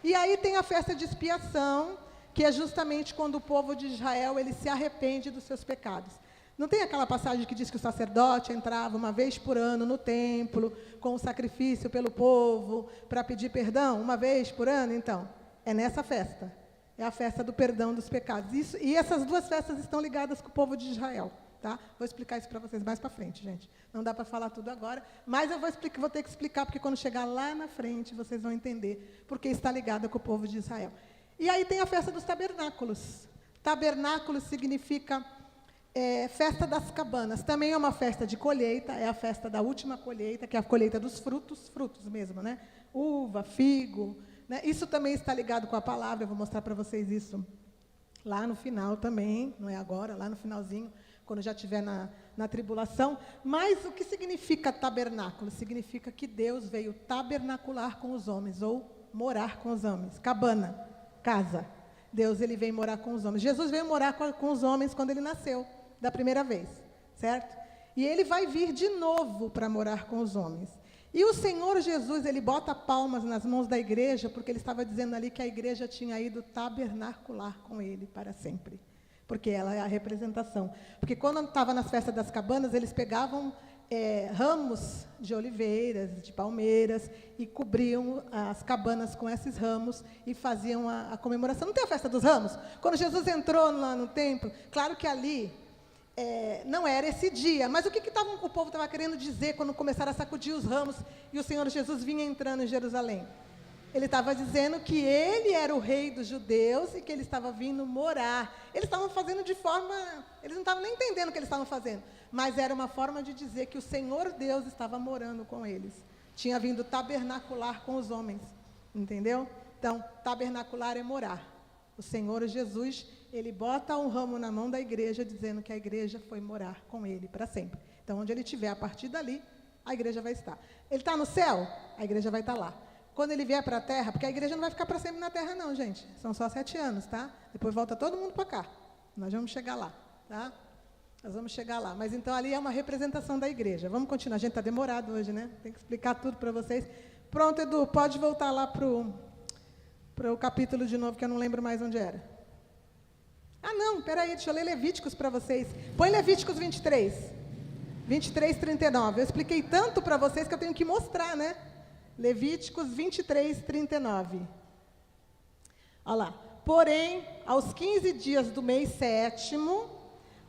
E aí tem a festa de expiação, que é justamente quando o povo de Israel ele se arrepende dos seus pecados. Não tem aquela passagem que diz que o sacerdote entrava uma vez por ano no templo, com o sacrifício pelo povo, para pedir perdão, uma vez por ano? Então, é nessa festa. É a festa do perdão dos pecados. E essas 2 festas estão ligadas com o povo de Israel. Tá? Vou explicar isso para vocês mais para frente, gente. Não dá para falar tudo agora, mas eu vou ter que explicar, porque quando chegar lá na frente, vocês vão entender porque está ligada com o povo de Israel. E aí tem a festa dos tabernáculos. Tabernáculos significa festa das cabanas. Também é uma festa de colheita, é a festa da última colheita, que é a colheita dos frutos mesmo, né? Uva, figo, né? Isso também está ligado com a palavra, eu vou mostrar para vocês isso lá no final também, não é agora, lá no finalzinho, quando já estiver na tribulação. Mas o que significa tabernáculo? Significa que Deus veio tabernacular com os homens, ou morar com os homens. Cabana, casa. Deus, ele veio morar com os homens. Jesus veio morar com os homens quando ele nasceu, da primeira vez, certo? E ele vai vir de novo para morar com os homens. E o Senhor Jesus, ele bota palmas nas mãos da igreja, porque ele estava dizendo ali que a igreja tinha ido tabernacular com ele para sempre. Porque ela é a representação. Porque quando estava nas festas das cabanas, eles pegavam ramos de oliveiras, de palmeiras, e cobriam as cabanas com esses ramos e faziam a comemoração. Não tem a festa dos ramos? Quando Jesus entrou lá no templo, claro que ali não era esse dia, mas o que o povo estava querendo dizer quando começaram a sacudir os ramos e o Senhor Jesus vinha entrando em Jerusalém? Ele estava dizendo que ele era o rei dos judeus e que ele estava vindo morar. Eles estavam fazendo de forma... Eles não estavam nem entendendo o que eles estavam fazendo, mas era uma forma de dizer que o Senhor Deus estava morando com eles. Tinha vindo tabernacular com os homens, entendeu? Então, tabernacular é morar. O Senhor Jesus, ele bota um ramo na mão da igreja, dizendo que a igreja foi morar com ele para sempre. Então, onde ele estiver, a partir dali, a igreja vai estar. Ele está no céu? A igreja vai estar lá. Quando ele vier para a terra, porque a igreja não vai ficar para sempre na terra não, gente. São só 7 anos, tá? Depois volta todo mundo para cá. Nós vamos chegar lá, tá? Nós vamos chegar lá. Mas então ali é uma representação da igreja. Vamos continuar. A gente está demorado hoje, né? Tem que explicar tudo para vocês. Pronto, Edu, pode voltar lá para o capítulo de novo, que eu não lembro mais onde era. Ah, não, peraí, deixa eu ler Levíticos para vocês. Põe Levíticos 23. 23, 39. Eu expliquei tanto para vocês que eu tenho que mostrar, né? Levíticos 23, 39. Olha lá. Porém, aos 15 dias do mês 7º,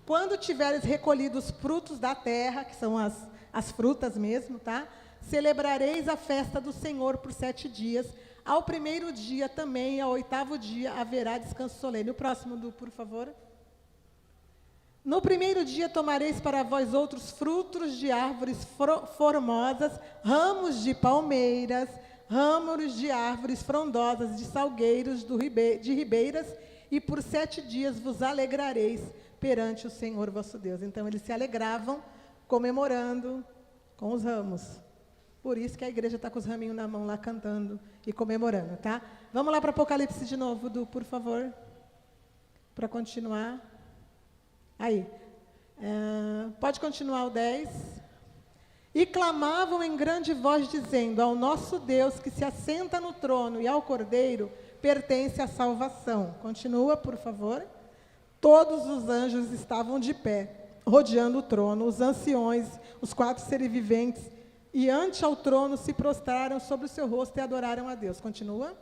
quando tiveres recolhido os frutos da terra, que são as frutas mesmo, tá? Celebrareis a festa do Senhor por 7 dias. Ao primeiro dia também, e ao 8º dia, haverá descanso solene. O próximo, por favor. No primeiro dia tomareis para vós outros frutos de árvores formosas, ramos de palmeiras, ramos de árvores frondosas, de salgueiros, de ribeiras, e por 7 dias vos alegrareis perante o Senhor vosso Deus. Então, eles se alegravam comemorando com os ramos. Por isso que a igreja está com os raminhos na mão lá cantando e comemorando, tá? Vamos lá para Apocalipse de novo, por favor, para continuar. Aí, pode continuar o 10. E clamavam em grande voz, dizendo: ao nosso Deus que se assenta no trono e ao Cordeiro pertence a salvação. Continua, por favor. Todos os anjos estavam de pé, rodeando o trono, os anciões, os 4 seres viventes, e ante ao trono se prostraram sobre o seu rosto e adoraram a Deus. Continua.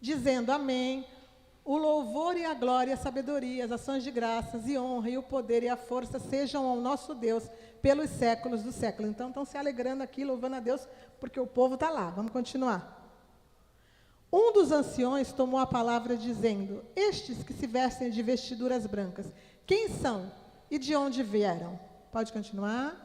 Dizendo: amém. O louvor e a glória, a sabedoria, as ações de graças e honra e o poder e a força sejam ao nosso Deus pelos séculos dos séculos. Então, estão se alegrando aqui, louvando a Deus, porque o povo está lá. Vamos continuar. Um dos anciões tomou a palavra dizendo: estes que se vestem de vestiduras brancas, quem são e de onde vieram? Pode continuar.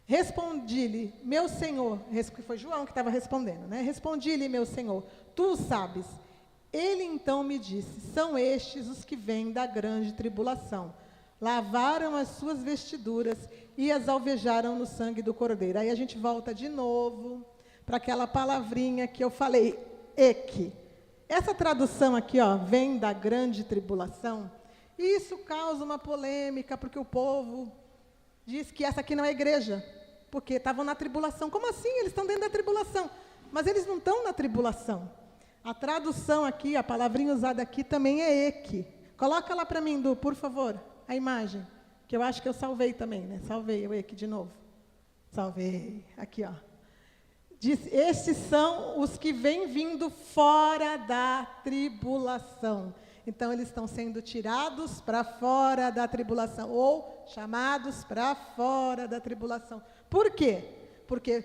Respondi-lhe, meu Senhor, foi João que estava respondendo, né? Respondi-lhe, meu Senhor, tu o sabes. Ele então me disse: são estes os que vêm da grande tribulação. Lavaram as suas vestiduras e as alvejaram no sangue do Cordeiro. Aí a gente volta de novo para aquela palavrinha que eu falei, eque. Essa tradução aqui, ó, vem da grande tribulação. E isso causa uma polêmica, porque o povo diz que essa aqui não é igreja, porque estavam na tribulação. Como assim? Eles estão dentro da tribulação. Mas eles não estão na tribulação. A tradução aqui, a palavrinha usada aqui também é eque. Coloca lá para mim, Du, por favor, a imagem, que eu acho que eu salvei também, né? Salvei o eque de novo. Salvei. Aqui, ó. Diz: estes são os que vêm vindo fora da tribulação. Então, eles estão sendo tirados para fora da tribulação, ou chamados para fora da tribulação. Por quê? Porque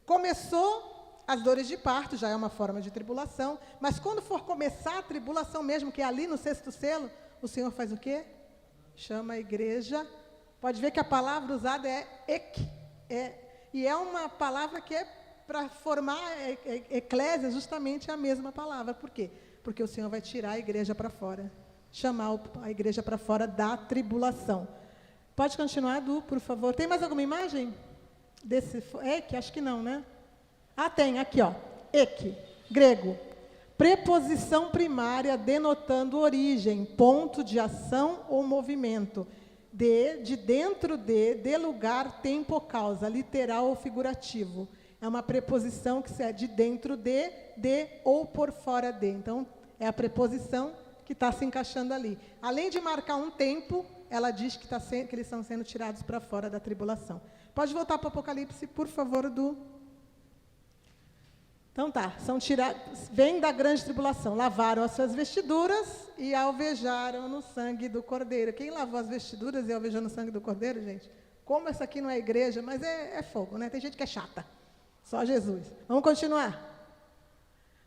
começou as dores de parto, já é uma forma de tribulação, mas quando for começar a tribulação mesmo, que é ali no 6º selo, o Senhor faz o quê? Chama a igreja. Pode ver que a palavra usada é ek, e é uma palavra que é para formar eclésia, justamente a mesma palavra. Por quê? Porque o Senhor vai tirar a igreja para fora, chamar a igreja para fora da tribulação. Pode continuar, Du, por favor. Tem mais alguma imagem? Desse ek? Acho que não, né? Ah, tem, aqui, ó. Ek, grego. Preposição primária denotando origem, ponto de ação ou movimento. De dentro de lugar, tempo ou causa, literal ou figurativo. É uma preposição que é de dentro de ou por fora de. Então, é a preposição que está se encaixando ali. Além de marcar um tempo, ela diz que eles estão sendo tirados para fora da tribulação. Pode voltar para o Apocalipse, por favor, Du. Então tá, são tirados, vêm da grande tribulação, lavaram as suas vestiduras e alvejaram no sangue do Cordeiro. Quem lavou as vestiduras e alvejou no sangue do Cordeiro, gente? Como essa aqui não é igreja, mas é fogo, né? Tem gente que é chata. Só Jesus. Vamos continuar.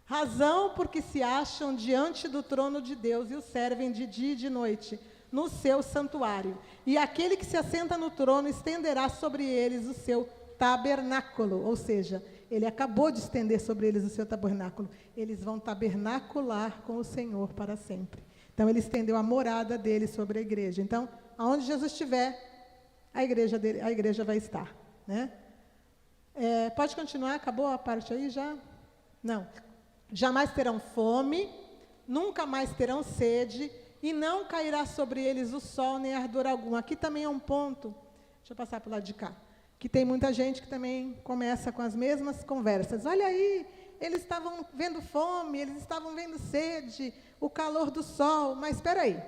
Razão porque se acham diante do trono de Deus e o servem de dia e de noite, no seu santuário. E aquele que se assenta no trono estenderá sobre eles o seu tabernáculo, ou seja, ele acabou de estender sobre eles o seu tabernáculo. Eles vão tabernacular com o Senhor para sempre. Então, ele estendeu a morada dele sobre a igreja. Então, aonde Jesus estiver, a igreja vai estar, né? Pode continuar? Acabou a parte aí já? Não. Jamais terão fome, nunca mais terão sede, e não cairá sobre eles o sol nem ardor algum. Aqui também é um ponto, deixa eu passar para o lado de cá, que tem muita gente que também começa com as mesmas conversas. Olha aí, eles estavam vendo fome, eles estavam vendo sede, o calor do sol. Mas espera aí,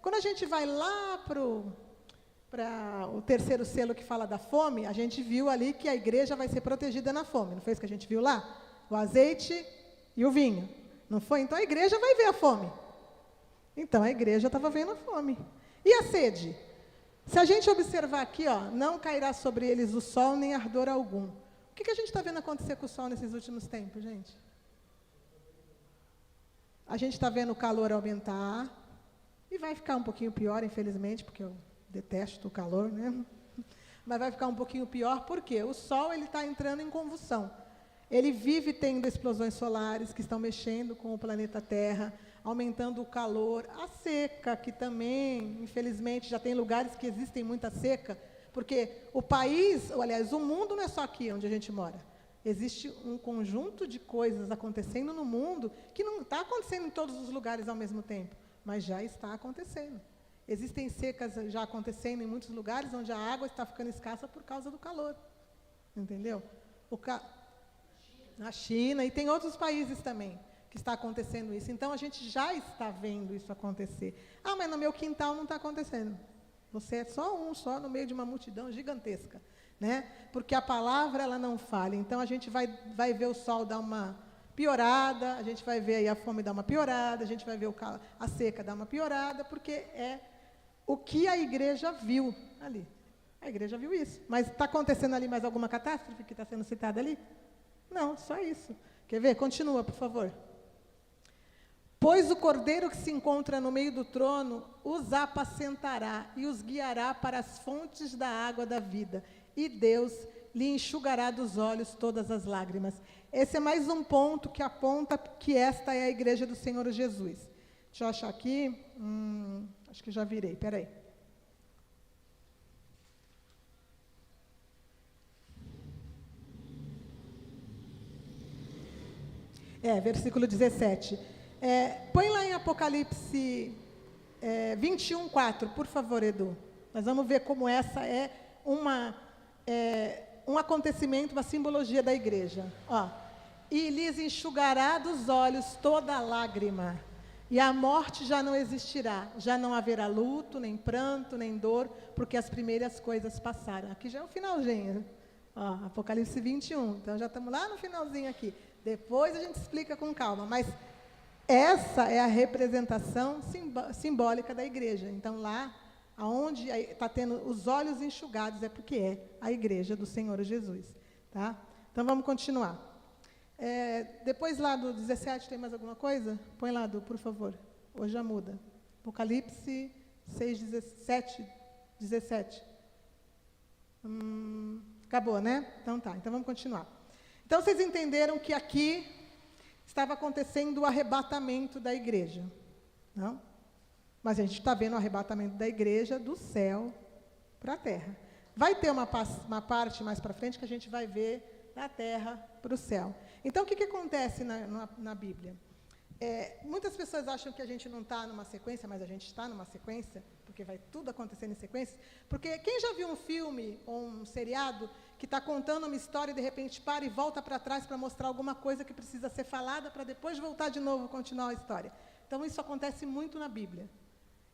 quando a gente vai lá para o terceiro selo que fala da fome, a gente viu ali que a igreja vai ser protegida na fome. Não foi isso que a gente viu lá? O azeite e o vinho. Não foi? Então a igreja vai ver a fome. Então a igreja estava vendo a fome. E a sede? Se a gente observar aqui, ó, não cairá sobre eles o sol nem ardor algum. O que a gente está vendo acontecer com o sol nesses últimos tempos, gente? A gente está vendo o calor aumentar, e vai ficar um pouquinho pior, infelizmente, porque eu detesto o calor, né? Mas vai ficar um pouquinho pior, porque o sol está entrando em convulsão. Ele vive tendo explosões solares que estão mexendo com o planeta Terra, aumentando o calor, a seca, que também, infelizmente, já tem lugares que existem muita seca, porque o país, ou, aliás, o mundo não é só aqui onde a gente mora. Existe um conjunto de coisas acontecendo no mundo que não está acontecendo em todos os lugares ao mesmo tempo, mas já está acontecendo. Existem secas já acontecendo em muitos lugares onde a água está ficando escassa por causa do calor. Entendeu? Na China, e tem outros países também que está acontecendo isso. Então, a gente já está vendo isso acontecer. Ah, mas no meu quintal não está acontecendo. Você é só no meio de uma multidão gigantesca, né? Porque a palavra, ela não falha. Então, a gente vai ver o sol dar uma piorada, a gente vai ver aí a fome dar uma piorada, a gente vai ver a seca dar uma piorada, porque é o que a igreja viu ali. A igreja viu isso. Mas está acontecendo ali mais alguma catástrofe que está sendo citada ali? Não, só isso. Quer ver? Continua, por favor. Pois o cordeiro que se encontra no meio do trono os apacentará e os guiará para as fontes da água da vida, e Deus lhe enxugará dos olhos todas as lágrimas. Esse é mais um ponto que aponta que esta é a igreja do Senhor Jesus. Deixa eu achar aqui. Acho que já virei, peraí. Versículo 17. Põe lá em Apocalipse 21:4, por favor, Edu. Nós vamos ver como essa é um acontecimento, uma simbologia da igreja. Ó, e lhes enxugará dos olhos toda lágrima, e a morte já não existirá, já não haverá luto, nem pranto, nem dor, porque as primeiras coisas passaram. Aqui já é o finalzinho. Ó, Apocalipse 21, então já estamos lá no finalzinho aqui. Depois a gente explica com calma, mas essa é a representação simbólica da igreja. Então, lá, onde está tendo os olhos enxugados, é porque é a igreja do Senhor Jesus. Tá? Então, vamos continuar. Depois, lá do 17, tem mais alguma coisa? Põe lá, por favor. Hoje já muda. Apocalipse 6, 17. Acabou, né? Então, tá. Então, vamos continuar. Então, vocês entenderam que aqui estava acontecendo o arrebatamento da igreja. Não? Mas a gente está vendo o arrebatamento da igreja do céu para a terra. Vai ter uma parte mais para frente que a gente vai ver da terra para o céu. Então, o que acontece na Bíblia? Muitas pessoas acham que a gente não está numa sequência, mas a gente está numa sequência, porque vai tudo acontecendo em sequência. Porque quem já viu um filme ou um seriado que está contando uma história e, de repente, para e volta para trás para mostrar alguma coisa que precisa ser falada para depois voltar de novo e continuar a história? Então, isso acontece muito na Bíblia.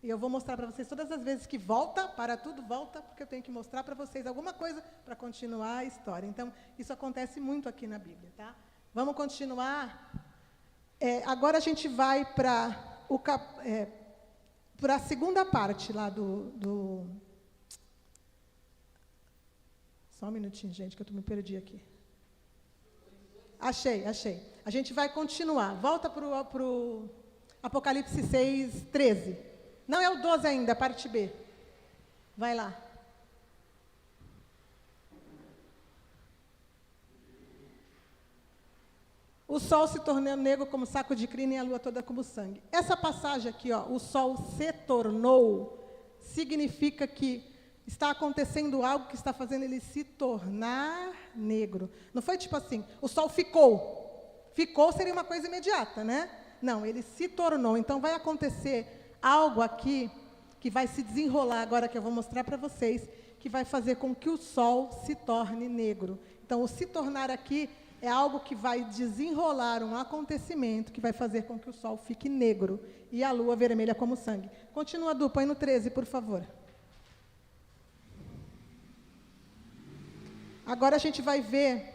E eu vou mostrar para vocês todas as vezes que volta, para tudo, volta, porque eu tenho que mostrar para vocês alguma coisa para continuar a história. Então, isso acontece muito aqui na Bíblia, tá? Vamos continuar. Agora a gente vai para a segunda parte lá do... Só um minutinho, gente, que eu me perdi aqui. Achei. A gente vai continuar. Volta para o Apocalipse 6, 13. Não é o 12 ainda, a parte B. Vai lá. O sol se tornou negro como saco de crina e a lua toda como sangue. Essa passagem aqui, ó, o sol se tornou, significa que está acontecendo algo que está fazendo ele se tornar negro. Não foi tipo assim, o sol ficou. Ficou seria uma coisa imediata, né? Não, ele se tornou. Então vai acontecer algo aqui que vai se desenrolar agora, que eu vou mostrar para vocês, que vai fazer com que o sol se torne negro. Então, o se tornar aqui é algo que vai desenrolar um acontecimento que vai fazer com que o sol fique negro e a lua vermelha como sangue. Continua, Du, põe no 13, por favor. Agora a gente vai ver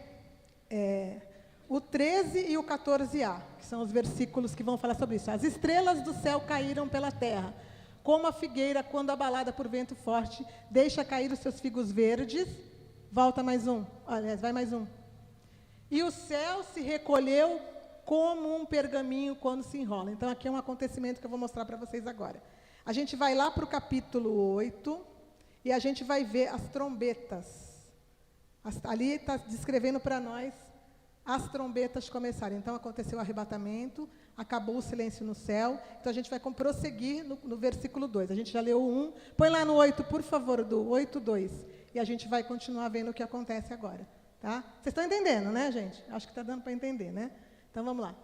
o 13 e o 14a, que são os versículos que vão falar sobre isso. As estrelas do céu caíram pela terra, como a figueira, quando abalada por vento forte, deixa cair os seus figos verdes. Volta mais um. Olha, vai mais um. E o céu se recolheu como um pergaminho quando se enrola. Então, aqui é um acontecimento que eu vou mostrar para vocês agora. A gente vai lá para o capítulo 8 e a gente vai ver as trombetas. Ali está descrevendo para nós as trombetas começarem. Então, aconteceu o arrebatamento, acabou o silêncio no céu. Então, a gente vai prosseguir no versículo 2. A gente já leu o 1. Põe lá no 8, por favor, do 8, 2. E a gente vai continuar vendo o que acontece agora. Tá? Vocês estão entendendo, né, gente? Acho que está dando para entender, né? Então, vamos lá.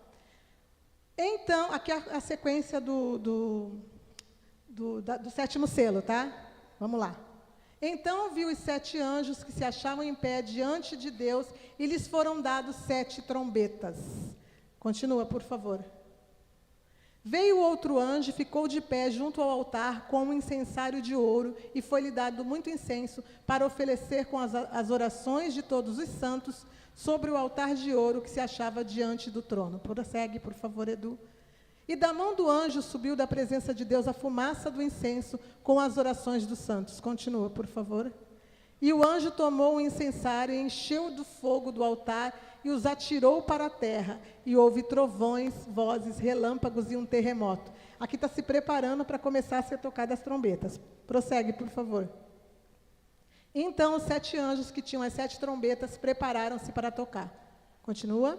Então, aqui é a sequência do sétimo selo, tá? Vamos lá. Então viu os 7 anjos que se achavam em pé diante de Deus e lhes foram dados 7 trombetas. Continua, por favor. Veio outro anjo e ficou de pé junto ao altar com um incensário de ouro e foi-lhe dado muito incenso para oferecer com as orações de todos os santos sobre o altar de ouro que se achava diante do trono. Prossegue, por favor, Edu. E da mão do anjo subiu da presença de Deus a fumaça do incenso com as orações dos santos. Continua, por favor. E o anjo tomou o incensário e encheu do fogo do altar e os atirou para a terra. E houve trovões, vozes, relâmpagos e um terremoto. Aqui está se preparando para começar a ser tocadas as trombetas. Prossegue, por favor. Então os 7 anjos que tinham as 7 trombetas prepararam-se para tocar. Continua.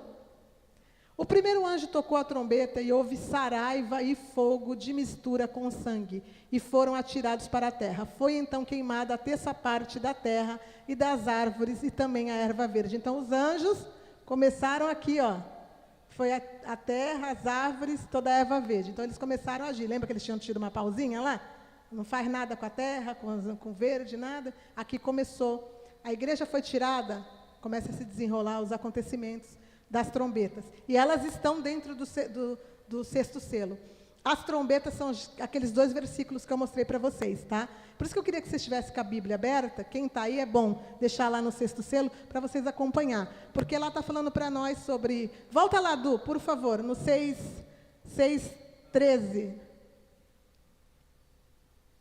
O primeiro anjo tocou a trombeta e houve saraiva e fogo de mistura com sangue, e foram atirados para a terra. Foi então queimada a terça parte da terra e das árvores e também a erva verde. Então os anjos começaram aqui, ó. Foi a terra, as árvores, toda a erva verde. Então eles começaram a agir. Lembra que eles tinham tido uma pausinha lá? Não faz nada com a terra, com verde, nada. Aqui começou. A igreja foi tirada, começa a se desenrolar os acontecimentos das trombetas. E elas estão dentro do sexto selo. As trombetas são aqueles 2 versículos que eu mostrei para vocês, tá? Por isso que eu queria que vocês estivessem com a Bíblia aberta. Quem está aí é bom deixar lá no sexto selo para vocês acompanhar. Porque lá está falando para nós sobre... Volta lá, Du, por favor, no 6:13.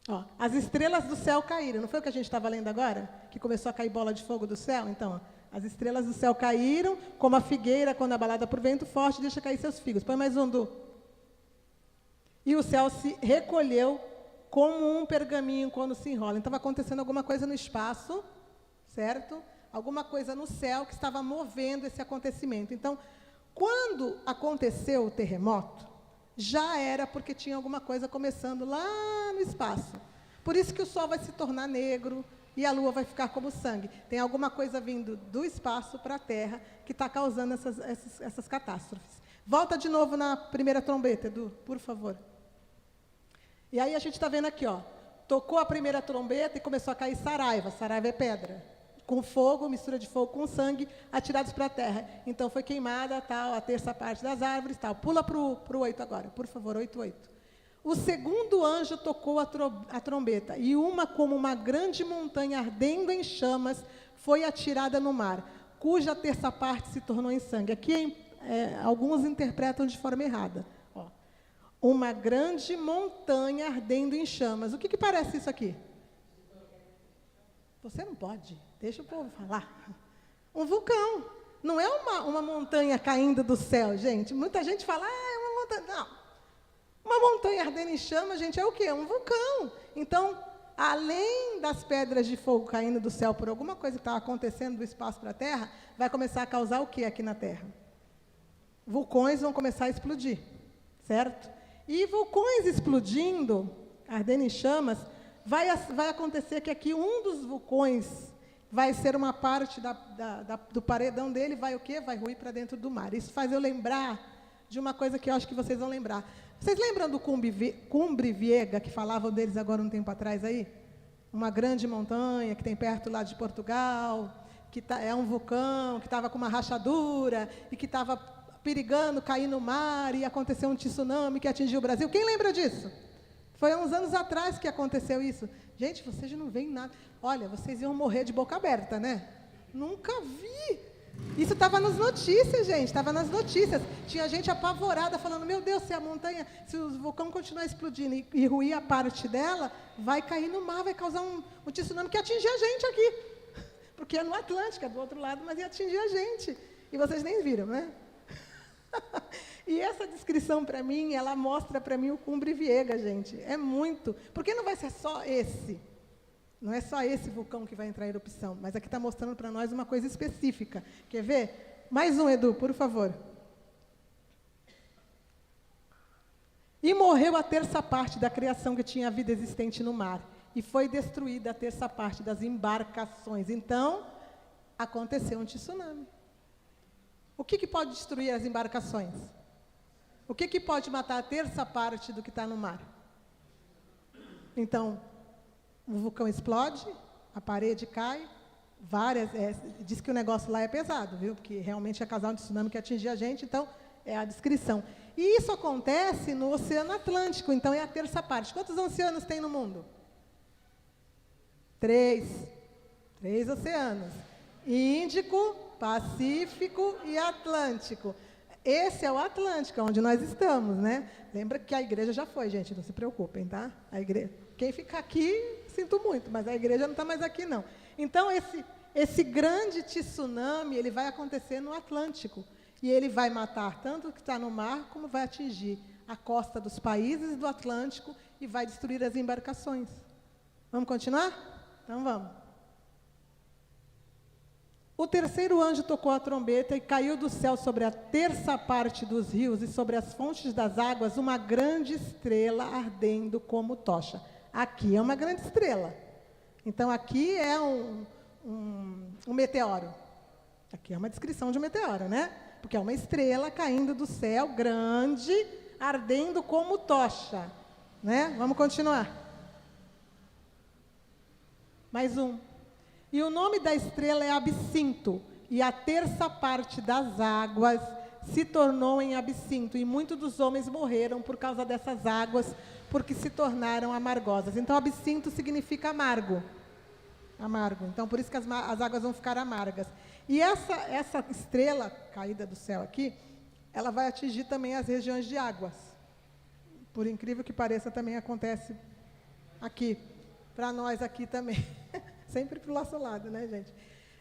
Ó, as estrelas do céu caíram. Não foi o que a gente estava lendo agora? Que começou a cair bola de fogo do céu? Então, ó. As estrelas do céu caíram, como a figueira, quando abalada por vento forte, deixa cair seus figos. Põe mais um, Du. E o céu se recolheu como um pergaminho quando se enrola. Então, estava acontecendo alguma coisa no espaço, certo? Alguma coisa no céu que estava movendo esse acontecimento. Então, quando aconteceu o terremoto, já era porque tinha alguma coisa começando lá no espaço. Por isso que o sol vai se tornar negro, e a Lua vai ficar como sangue. Tem alguma coisa vindo do espaço para a Terra que está causando essas catástrofes. Volta de novo na primeira trombeta, Edu, por favor. E aí a gente está vendo aqui, ó, tocou a primeira trombeta e começou a cair saraiva. Saraiva é pedra. Com fogo, mistura de fogo com sangue, atirados para a terra. Então foi queimada tal, a terça parte das árvores. Tal. Pula para o 8 agora, por favor, 8. O segundo anjo tocou a trombeta, e uma como uma grande montanha ardendo em chamas foi atirada no mar, cuja terça parte se tornou em sangue. Aqui alguns interpretam de forma errada. Ó. Uma grande montanha ardendo em chamas. O que parece isso aqui? Você não pode, deixa o povo falar. Um vulcão. Não é uma montanha caindo do céu, gente. Muita gente fala, é uma montanha. Não. Uma montanha ardendo em chamas, gente, é o quê? É um vulcão. Então, além das pedras de fogo caindo do céu por alguma coisa que estava acontecendo do espaço para a Terra, vai começar a causar o quê aqui na Terra? Vulcões vão começar a explodir, certo? E vulcões explodindo, ardendo em chamas, vai acontecer que aqui um dos vulcões vai ser uma parte do paredão dele, vai o quê? Vai ruir para dentro do mar. Isso faz eu lembrar de uma coisa que eu acho que vocês vão lembrar. Vocês lembram do Cumbre Vieja, que falavam deles agora um tempo atrás aí? Uma grande montanha que tem perto lá de Portugal, que é um vulcão, que estava com uma rachadura e que estava perigando cair no mar e aconteceu um tsunami que atingiu o Brasil. Quem lembra disso? Foi há uns anos atrás que aconteceu isso. Gente, vocês não veem nada. Olha, vocês iam morrer de boca aberta, né? Nunca vi. Isso estava nas notícias, gente, estava nas notícias. Tinha gente apavorada, falando, meu Deus, se a montanha, se o vulcão continuar explodindo e ruir a parte dela, vai cair no mar, vai causar um tsunami que atingir a gente aqui. Porque é no Atlântico, é do outro lado, mas ia atingir a gente. E vocês nem viram, né? E essa descrição, para mim, ela mostra para mim o Cumbre Vieja, gente. É muito. Porque não vai ser só esse. Não é só esse vulcão que vai entrar em erupção, mas aqui está mostrando para nós uma coisa específica. Quer ver? Mais um, Edu, por favor. E morreu a terça parte da criação que tinha vida existente no mar, e foi destruída a terça parte das embarcações. Então, aconteceu um tsunami. O que pode destruir as embarcações? O que pode matar a terça parte do que está no mar? Então, o vulcão explode, a parede cai, diz que o negócio lá é pesado, viu? Porque realmente ia causar um tsunami que atingia a gente, então é a descrição. E isso acontece no Oceano Atlântico, então é a terça parte. Quantos oceanos tem no mundo? 3 oceanos. Índico, Pacífico e Atlântico. Esse é o Atlântico, onde nós estamos, né? Lembra que a igreja já foi, gente, não se preocupem, tá? A igreja, quem fica aqui, sinto muito, mas a igreja não está mais aqui, não. Então, esse grande tsunami, ele vai acontecer no Atlântico, e ele vai matar tanto o que está no mar, como vai atingir a costa dos países do Atlântico e vai destruir as embarcações. Vamos continuar? Então, vamos. O terceiro anjo tocou a trombeta e caiu do céu sobre a terça parte dos rios e sobre as fontes das águas uma grande estrela ardendo como tocha. Aqui é uma grande estrela. Então, aqui é um meteoro. Aqui é uma descrição de um meteoro, né? Porque é uma estrela caindo do céu, grande, ardendo como tocha. Né? Vamos continuar. Mais um. E o nome da estrela é Absinto, e a terça parte das águas se tornou em absinto, e muitos dos homens morreram por causa dessas águas, porque se tornaram amargosas. Então, absinto significa amargo. Amargo. Então, por isso que as águas vão ficar amargas. E essa estrela caída do céu aqui, ela vai atingir também as regiões de águas. Por incrível que pareça, também acontece aqui, para nós aqui também. Sempre para o nosso lado, né, gente?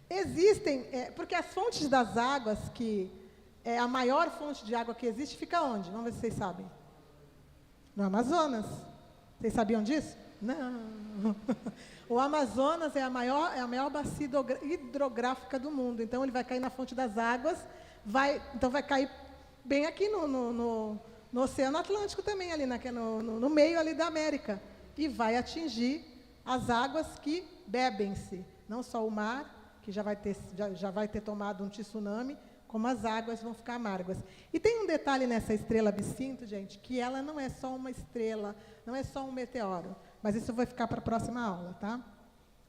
Existem, porque as fontes das águas, que é a maior fonte de água que existe, fica onde? Vamos ver se vocês sabem. No Amazonas. Vocês sabiam disso? Não. O Amazonas é a maior bacia hidrográfica do mundo. Então, ele vai cair na fonte das águas, então vai cair bem aqui no Oceano Atlântico também, ali no meio ali da América. E vai atingir as águas que bebem-se, não só o mar, que já vai ter tomado um tsunami, como as águas vão ficar amargas. E tem um detalhe nessa estrela absinto, gente, que ela não é só uma estrela, não é só um meteoro, mas isso vai ficar para a próxima aula, tá?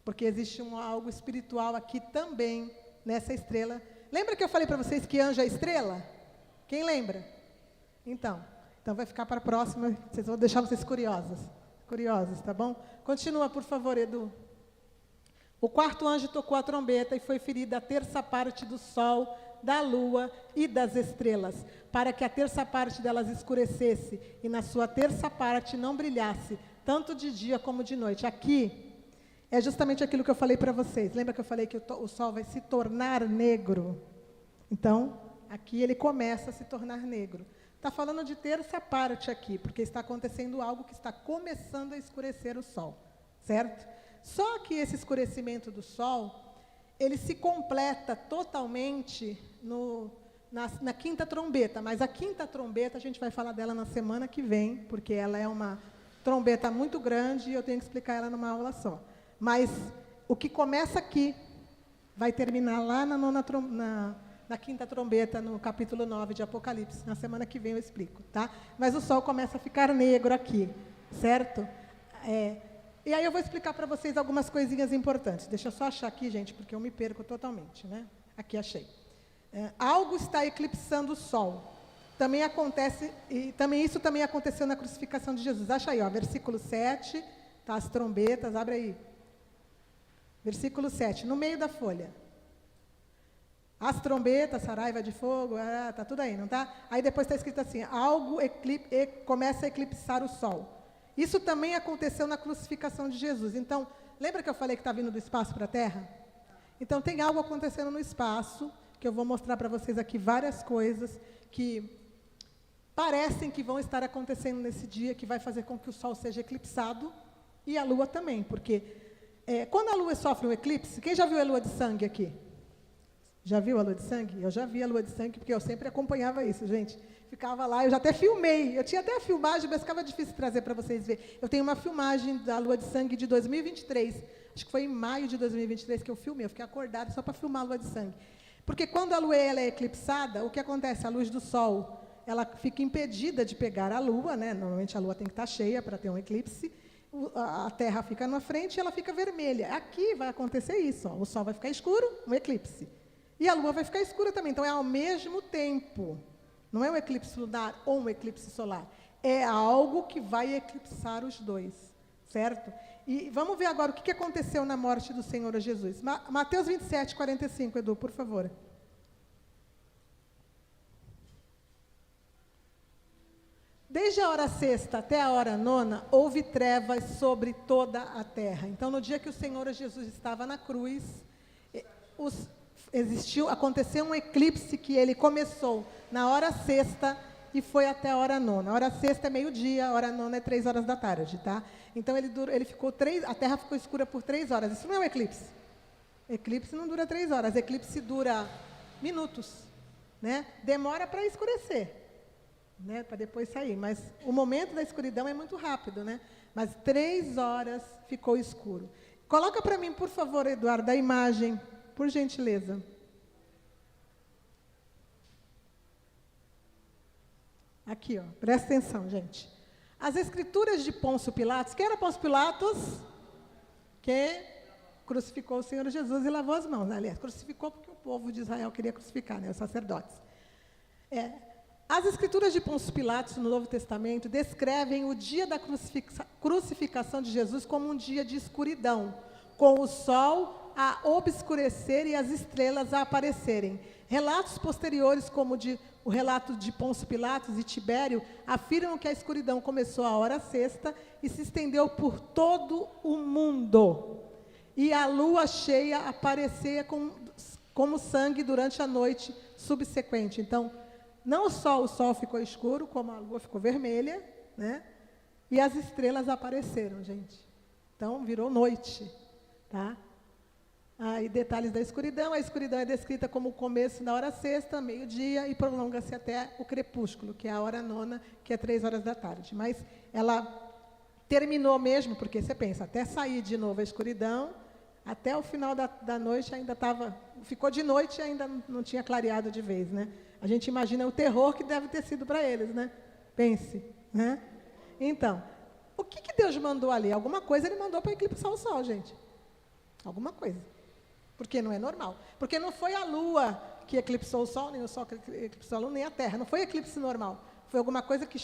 Porque existe algo espiritual aqui também, nessa estrela. Lembra que eu falei para vocês que anjo é estrela? Quem lembra? Então vai ficar para a próxima, vou deixar vocês curiosos, tá bom? Continua, por favor, Edu. O quarto anjo tocou a trombeta e foi ferida a terça parte do sol, da lua e das estrelas, para que a terça parte delas escurecesse e na sua terça parte não brilhasse, tanto de dia como de noite. Aqui é justamente aquilo que eu falei para vocês. Lembra que eu falei que o sol vai se tornar negro? Então, aqui ele começa a se tornar negro. Está falando de terça parte aqui, porque está acontecendo algo que está começando a escurecer o sol, certo? Só que esse escurecimento do sol, ele se completa totalmente na quinta trombeta, mas a quinta trombeta, a gente vai falar dela na semana que vem, porque ela é uma trombeta muito grande e eu tenho que explicar ela numa aula só. Mas o que começa aqui, vai terminar lá na quinta trombeta, no capítulo 9 de Apocalipse. Na semana que vem eu explico, tá? Mas o sol começa a ficar negro aqui, certo? E aí eu vou explicar para vocês algumas coisinhas importantes. Deixa eu só achar aqui, gente, porque eu me perco totalmente, né? Aqui achei. Algo está eclipsando o sol. Também acontece, isso também aconteceu na crucificação de Jesus. Acha aí, ó, versículo 7, tá, as trombetas, abre aí. Versículo 7, no meio da folha. As trombetas, saraiva de fogo, tá tudo aí, não tá? Aí depois está escrito assim, algo começa a eclipsar o sol. Isso também aconteceu na crucificação de Jesus. Então, lembra que eu falei que está vindo do espaço para a Terra? Então, tem algo acontecendo no espaço, que eu vou mostrar para vocês aqui várias coisas que parecem que vão estar acontecendo nesse dia, que vai fazer com que o sol seja eclipsado, e a lua também, porque quando a lua sofre um eclipse, quem já viu a lua de sangue aqui? Já viu a lua de sangue? Eu já vi a lua de sangue, porque eu sempre acompanhava isso, gente. Ficava lá, eu já até filmei. Eu tinha até a filmagem, mas ficava difícil trazer para vocês verem. Eu tenho uma filmagem da lua de sangue de 2023. Acho que foi em maio de 2023 que eu filmei. Eu fiquei acordada só para filmar a lua de sangue. Porque quando a lua ela é eclipsada, o que acontece? A luz do sol, ela fica impedida de pegar a lua, né? Normalmente a lua tem que estar cheia para ter um eclipse. A Terra fica na frente e ela fica vermelha. Aqui vai acontecer isso. Ó. O sol vai ficar escuro, um eclipse. E a lua vai ficar escura também. Então, é ao mesmo tempo. Não é um eclipse lunar ou um eclipse solar. É algo que vai eclipsar os dois. Certo? E vamos ver agora o que aconteceu na morte do Senhor Jesus. Mateus 27, 45, Edu, por favor. Desde a hora sexta até a hora nona, houve trevas sobre toda a terra. Então, no dia que o Senhor Jesus estava na cruz, aconteceu um eclipse que ele começou na hora sexta e foi até a hora nona. A hora sexta é meio-dia, a hora nona é 3 horas da tarde, tá? Então, a Terra ficou escura por 3 horas. Isso não é um eclipse. Eclipse não dura 3 horas, eclipse dura minutos, né? Demora para escurecer, né? Para depois sair, mas o momento da escuridão é muito rápido, né? Mas 3 horas ficou escuro. Coloca para mim, por favor, Eduardo, a imagem, por gentileza. Aqui, ó, presta atenção, gente. As escrituras de Pôncio Pilatos, quem era Pôncio Pilatos? Que crucificou o Senhor Jesus e lavou as mãos. Né? Aliás, crucificou porque o povo de Israel queria crucificar, né, os sacerdotes. As escrituras de Pôncio Pilatos, no Novo Testamento, descrevem o dia da crucificação de Jesus como um dia de escuridão, com o sol a obscurecer e as estrelas a aparecerem. Relatos posteriores, como o relato de Pôncio Pilatos e Tibério, afirmam que a escuridão começou à hora sexta e se estendeu por todo o mundo. E a lua cheia aparecia como sangue durante a noite subsequente. Então, não só o sol ficou escuro, como a lua ficou vermelha, né? E as estrelas apareceram, gente. Então, virou noite, tá? Aí, detalhes da escuridão. A escuridão é descrita como o começo na hora sexta, meio-dia, e prolonga-se até o crepúsculo, que é a hora nona, que é 3 horas da tarde. Mas ela terminou mesmo, porque você pensa, até sair de novo a escuridão, até o final da noite ainda estava, ficou de noite e ainda não tinha clareado de vez, né? A gente imagina o terror que deve ter sido para eles, né? Pense, né? Então, o que Deus mandou ali? Alguma coisa ele mandou para eclipsar o sol, gente. Alguma coisa. Porque não é normal. Porque não foi a lua que eclipsou o sol, nem o sol que eclipsou a lua, nem a terra. Não foi eclipse normal. Foi alguma coisa que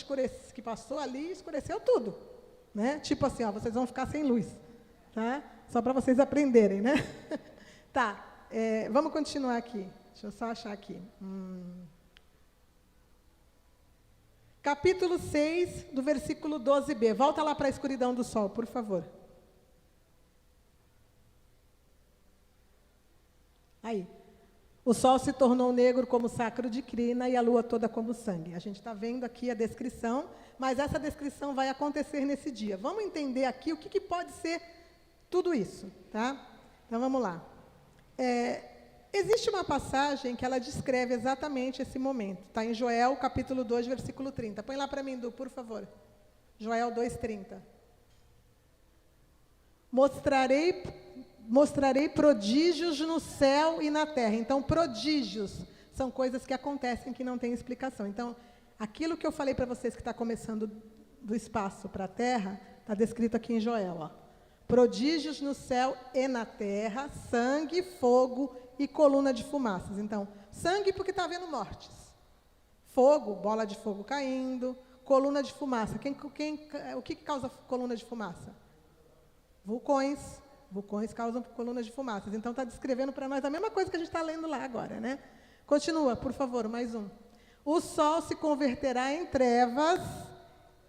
que passou ali e escureceu tudo. Né? Tipo assim, ó, vocês vão ficar sem luz. Tá? Só para vocês aprenderem, né? Tá, vamos continuar aqui. Deixa eu só achar aqui. Capítulo 6, do versículo 12b. Volta lá para a escuridão do sol, por favor. Aí. O sol se tornou negro como sacro de crina e a lua toda como sangue. A gente está vendo aqui a descrição, mas essa descrição vai acontecer nesse dia. Vamos entender aqui o que pode ser tudo isso, tá? Então, vamos lá. Existe uma passagem que ela descreve exatamente esse momento. Está em Joel, capítulo 2, versículo 30. Põe lá para mim, Du, por favor. Joel 2, 30. Mostrarei prodígios no céu e na terra. Então, prodígios são coisas que acontecem que não têm explicação. Então, aquilo que eu falei para vocês que está começando do espaço para a terra, está descrito aqui em Joel, ó. Prodígios no céu e na terra, sangue, fogo e coluna de fumaças. Então, sangue porque está havendo mortes. Fogo, bola de fogo caindo. Coluna de fumaça. O que causa coluna de fumaça? Vulcões. Vulcões causam colunas de fumaças. Então, está descrevendo para nós a mesma coisa que a gente está lendo lá agora, né? Continua, por favor, mais um. O sol se converterá em trevas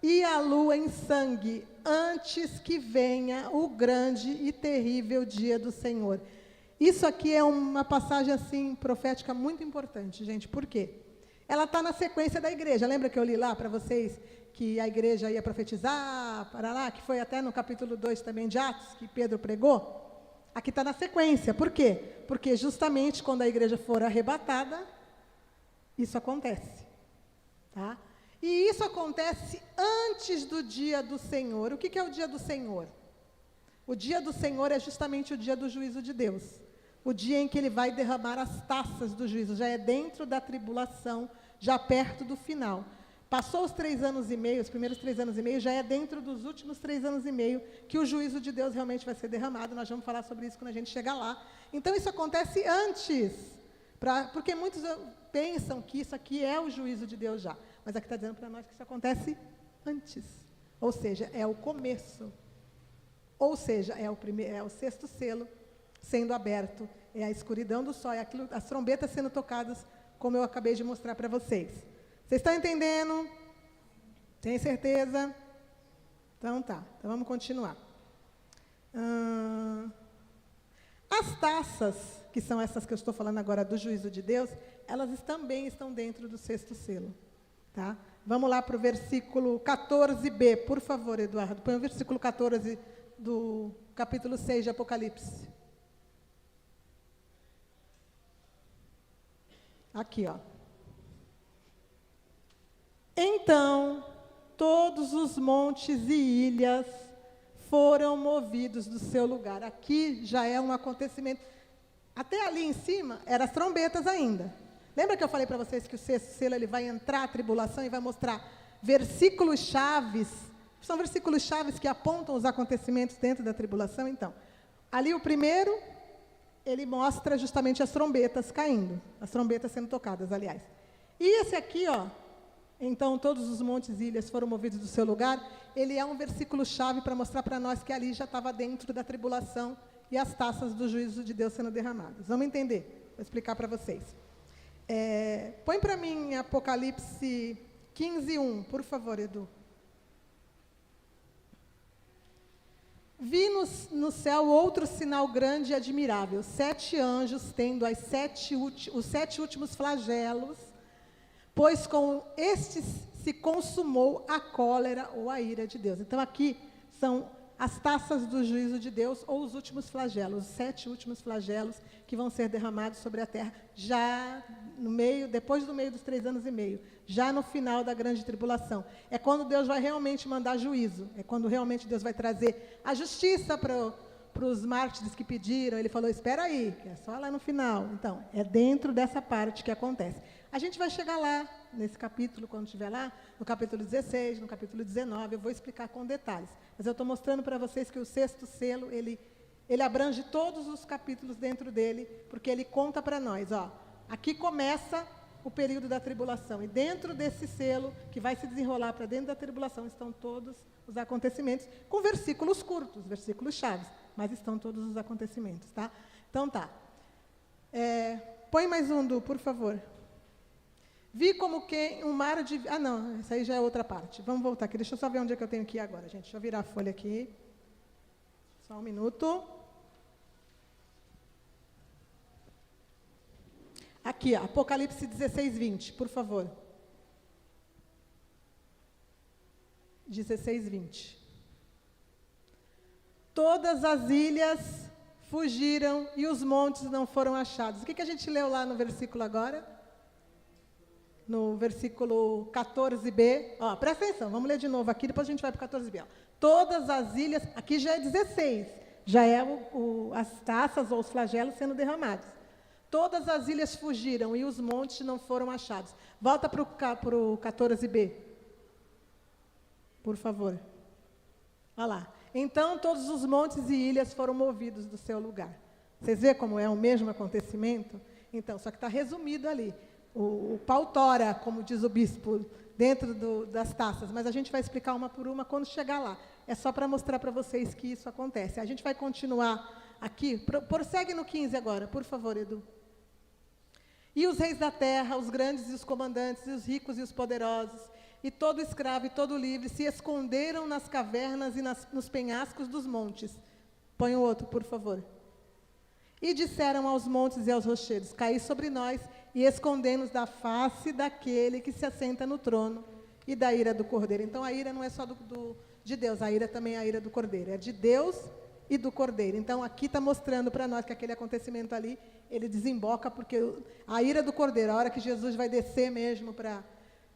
e a lua em sangue, antes que venha o grande e terrível dia do Senhor. Isso aqui é uma passagem, assim, profética muito importante, gente. Por quê? Ela está na sequência da igreja. Lembra que eu li lá para vocês que a igreja ia profetizar, para lá, que foi até no capítulo 2 também de Atos, que Pedro pregou? Aqui está na sequência. Por quê? Porque justamente quando a igreja for arrebatada, isso acontece. Tá? E isso acontece antes do dia do Senhor. O que é o dia do Senhor? O dia do Senhor é justamente o dia do juízo de Deus. O dia em que ele vai derramar as taças do juízo. Já é dentro da tribulação, já perto do final. Passou os 3 anos e meio, os primeiros 3 anos e meio, já é dentro dos últimos 3 anos e meio que o juízo de Deus realmente vai ser derramado. Nós vamos falar sobre isso quando a gente chegar lá. Então, isso acontece antes. Porque muitos pensam que isso aqui é o juízo de Deus já. Mas aqui está dizendo para nós que isso acontece antes. Ou seja, é o começo. Ou seja, é o 6º selo sendo aberto. É a escuridão do sol, é as trombetas sendo tocadas, como eu acabei de mostrar para vocês. Vocês estão entendendo? Tem certeza? Então tá, então vamos continuar. As taças, que são essas que eu estou falando agora do juízo de Deus, elas também estão dentro do 6º selo. Tá? Vamos lá para o versículo 14b, por favor, Eduardo. Põe o versículo 14 do capítulo 6 de Apocalipse. Aqui, ó. Então, todos os montes e ilhas foram movidos do seu lugar. Aqui já é um acontecimento. Até ali em cima, eram as trombetas ainda. Lembra que eu falei para vocês que o 6º selo ele vai entrar a tribulação e vai mostrar versículos chaves? São versículos chaves que apontam os acontecimentos dentro da tribulação. Então, ali o primeiro, ele mostra justamente as trombetas caindo. As trombetas sendo tocadas, aliás. E esse aqui, ó. Então, todos os montes e ilhas foram movidos do seu lugar. Ele é um versículo-chave para mostrar para nós que ali já estava dentro da tribulação e as taças do juízo de Deus sendo derramadas. Vamos entender? Vou explicar para vocês. Põe para mim Apocalipse 15:1, por favor, Edu. Vi no céu outro sinal grande e admirável, 7 anjos tendo os 7 últimos flagelos, pois com estes se consumou a cólera ou a ira de Deus. Então, aqui são as taças do juízo de Deus, ou os últimos flagelos, os 7 últimos flagelos que vão ser derramados sobre a terra, já no meio, depois do meio dos 3 anos e meio, já no final da grande tribulação. É quando Deus vai realmente mandar juízo, é quando realmente Deus vai trazer a justiça para os mártires que pediram. Ele falou, espera aí, que é só lá no final. Então, é dentro dessa parte que acontece. A gente vai chegar lá, nesse capítulo, quando estiver lá, no capítulo 16, no capítulo 19, eu vou explicar com detalhes. Mas eu estou mostrando para vocês que o 6º selo, ele abrange todos os capítulos dentro dele, porque ele conta para nós, ó, aqui começa o período da tribulação, e dentro desse selo, que vai se desenrolar para dentro da tribulação, estão todos os acontecimentos, com versículos curtos, versículos chaves, mas estão todos os acontecimentos, tá? Então tá. Põe mais um, Du, por favor. Vi como que um mar de... Ah, não, essa aí já é outra parte. Vamos voltar aqui. Deixa eu só ver onde é que eu tenho aqui agora, gente. Deixa eu virar a folha aqui. Só um minuto. Aqui, ó, Apocalipse 16, 20, por favor. 16, 20. Todas as ilhas fugiram e os montes não foram achados. O que a gente leu lá no versículo agora? No versículo 14b, ó, presta atenção, vamos ler de novo aqui, depois a gente vai para o 14b. Ó. Todas as ilhas, aqui já é 16, já é as taças ou os flagelos sendo derramados. Todas as ilhas fugiram e os montes não foram achados. Volta para o 14b, por favor. Olha lá. Então todos os montes e ilhas foram movidos do seu lugar. Vocês veem como é o mesmo acontecimento? Então, só que está resumido ali. O pau tora, como diz o bispo, dentro das taças, mas a gente vai explicar uma por uma quando chegar lá. É só para mostrar para vocês que isso acontece. A gente vai continuar aqui. Prossegue no 15 agora, por favor, Edu. E os reis da terra, os grandes e os comandantes, e os ricos e os poderosos, e todo escravo e todo livre, se esconderam nas cavernas e nos penhascos dos montes. Põe o outro, por favor. E disseram aos montes e aos rochedos, caí sobre nós, e escondemos da face daquele que se assenta no trono e da ira do Cordeiro. Então, a ira não é só de Deus, a ira também é a ira do Cordeiro. É de Deus e do Cordeiro. Então, aqui está mostrando para nós que aquele acontecimento ali, ele desemboca, porque a ira do Cordeiro, a hora que Jesus vai descer mesmo para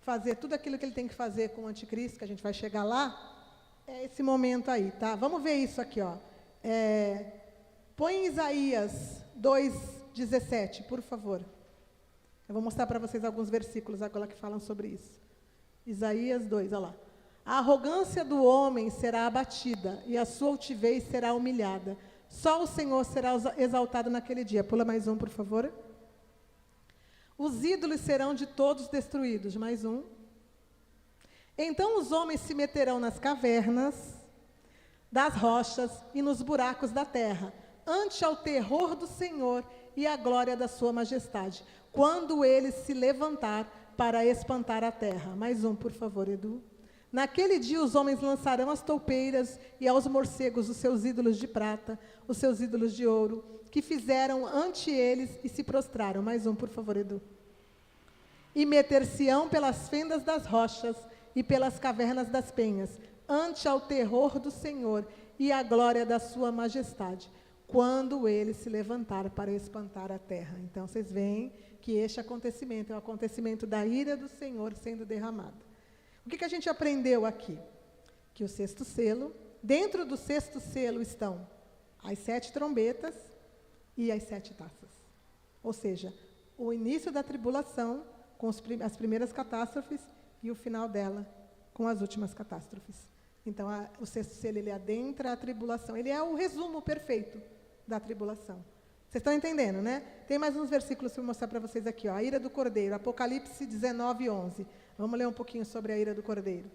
fazer tudo aquilo que ele tem que fazer com o anticristo, que a gente vai chegar lá, é esse momento aí, tá? Vamos ver isso aqui, ó. Põe Isaías 2:17, por favor. Eu vou mostrar para vocês alguns versículos agora que falam sobre isso. Isaías 2, olha lá. A arrogância do homem será abatida, e a sua altivez será humilhada. Só o Senhor será exaltado naquele dia. Pula mais um, por favor. Os ídolos serão de todos destruídos. Mais um. Então os homens se meterão nas cavernas das rochas e nos buracos da terra, ante ao terror do Senhor e à glória da sua majestade, quando ele se levantar para espantar a terra. Mais um, por favor, Edu. Naquele dia os homens lançarão as toupeiras e aos morcegos os seus ídolos de prata, os seus ídolos de ouro, que fizeram ante eles e se prostraram. Mais um, por favor, Edu. E meter-se-ão pelas fendas das rochas e pelas cavernas das penhas, ante ao terror do Senhor e à glória da sua majestade, quando ele se levantar para espantar a terra. Então, vocês veem que este acontecimento é o acontecimento da ira do Senhor sendo derramada. O que a gente aprendeu aqui? Que o 6º selo, dentro do 6º selo estão as 7 trombetas e as 7 taças. Ou seja, o início da tribulação com as primeiras catástrofes e o final dela com as últimas catástrofes. Então, o 6º selo, ele adentra a tribulação. Ele é o resumo perfeito da tribulação. Vocês estão entendendo, né? Tem mais uns versículos que eu vou mostrar para vocês aqui. Ó. A ira do Cordeiro, Apocalipse 19, 11. Vamos ler um pouquinho sobre a ira do Cordeiro.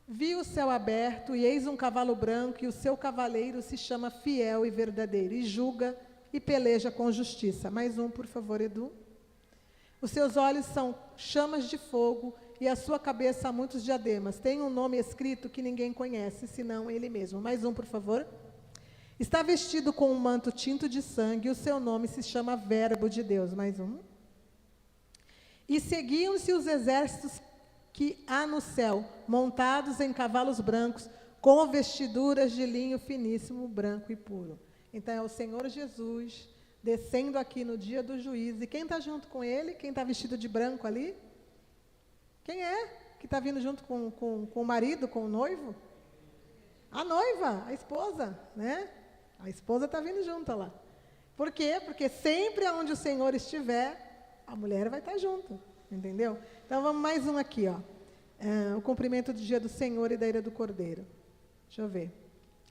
Vi o céu aberto, e eis um cavalo branco, e o seu cavaleiro se chama Fiel e Verdadeiro, e julga e peleja com justiça. Mais um, por favor, Edu. Os seus olhos são chamas de fogo, e a sua cabeça há muitos diademas. Tem um nome escrito que ninguém conhece, senão ele mesmo. Mais um, por favor. Está vestido com um manto tinto de sangue, e o seu nome se chama Verbo de Deus. Mais um. E seguiam-se os exércitos que há no céu, montados em cavalos brancos, com vestiduras de linho finíssimo, branco e puro. Então, é o Senhor Jesus descendo aqui no dia do juízo. E quem está junto com ele? Quem está vestido de branco ali? Quem é que está vindo junto com o marido, com o noivo? A noiva, a esposa, né? A esposa está vindo junto lá. Por quê? Porque sempre onde o Senhor estiver, a mulher vai estar junto, entendeu? Então, vamos mais um aqui, ó. O cumprimento do dia do Senhor e da ira do Cordeiro. Deixa eu ver.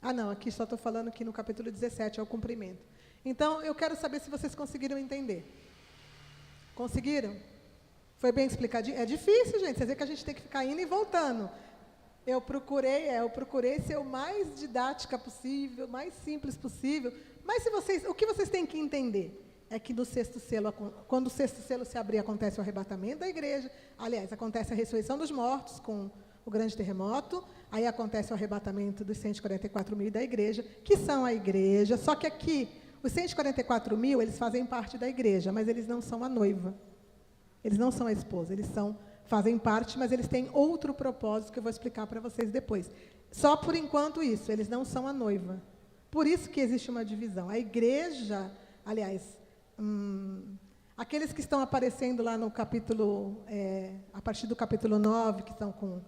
Ah, não, aqui só estou falando que no capítulo 17 é o cumprimento. Então, eu quero saber se vocês conseguiram entender. Conseguiram? Foi bem explicadinho? É difícil, gente. Vocês veem que a gente tem que ficar indo e voltando. Eu procurei ser o mais didática possível, mais simples possível. Mas o que vocês têm que entender é que no sexto selo, quando o sexto selo se abrir, acontece o arrebatamento da igreja. Aliás, acontece a ressurreição dos mortos com o grande terremoto. Aí acontece o arrebatamento dos 144 mil da igreja, que são a igreja. Só que aqui, os 144 mil, eles fazem parte da igreja, mas eles não são a noiva. Eles não são a esposa, fazem parte, mas eles têm outro propósito que eu vou explicar para vocês depois. Só por enquanto isso, eles não são a noiva. Por isso que existe uma divisão. A igreja, aliás, aqueles que estão aparecendo lá no capítulo, a partir do capítulo 9, que estão com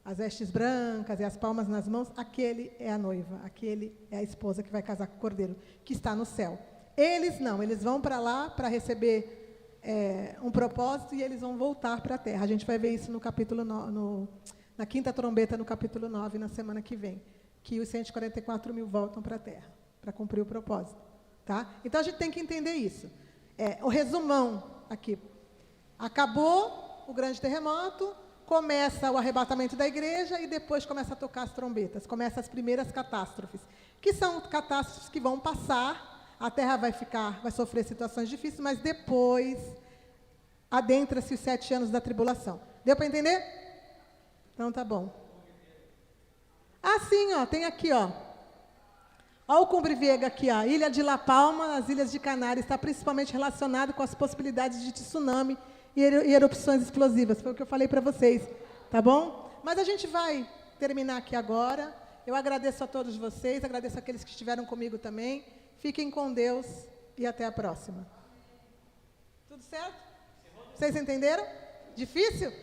as vestes brancas e as palmas nas mãos, aquele é a noiva, aquele é a esposa que vai casar com o cordeiro, que está no céu. Eles não, eles vão para lá para receber um propósito e eles vão voltar para a terra. A gente vai ver isso no capítulo na quinta trombeta, no capítulo 9, na semana que vem, que os 144 mil voltam para a terra, para cumprir o propósito. Tá? Então, a gente tem que entender isso. O resumão aqui. Acabou o grande terremoto, começa o arrebatamento da igreja e depois começa a tocar as trombetas, começam as primeiras catástrofes, que são catástrofes que vão passar. A terra vai sofrer situações difíceis, mas depois adentra-se os 7 anos da tribulação. Deu para entender? Então tá bom. Ah, sim, ó, tem aqui, ó. Ó o Cumbre Vega aqui, ó. Ilha de La Palma, nas Ilhas de Canárias, está principalmente relacionado com as possibilidades de tsunami e erupções explosivas. Foi o que eu falei para vocês, tá bom? Mas a gente vai terminar aqui agora. Eu agradeço a todos vocês, agradeço aqueles que estiveram comigo também. Fiquem com Deus e até a próxima. Tudo certo? Vocês entenderam? Difícil?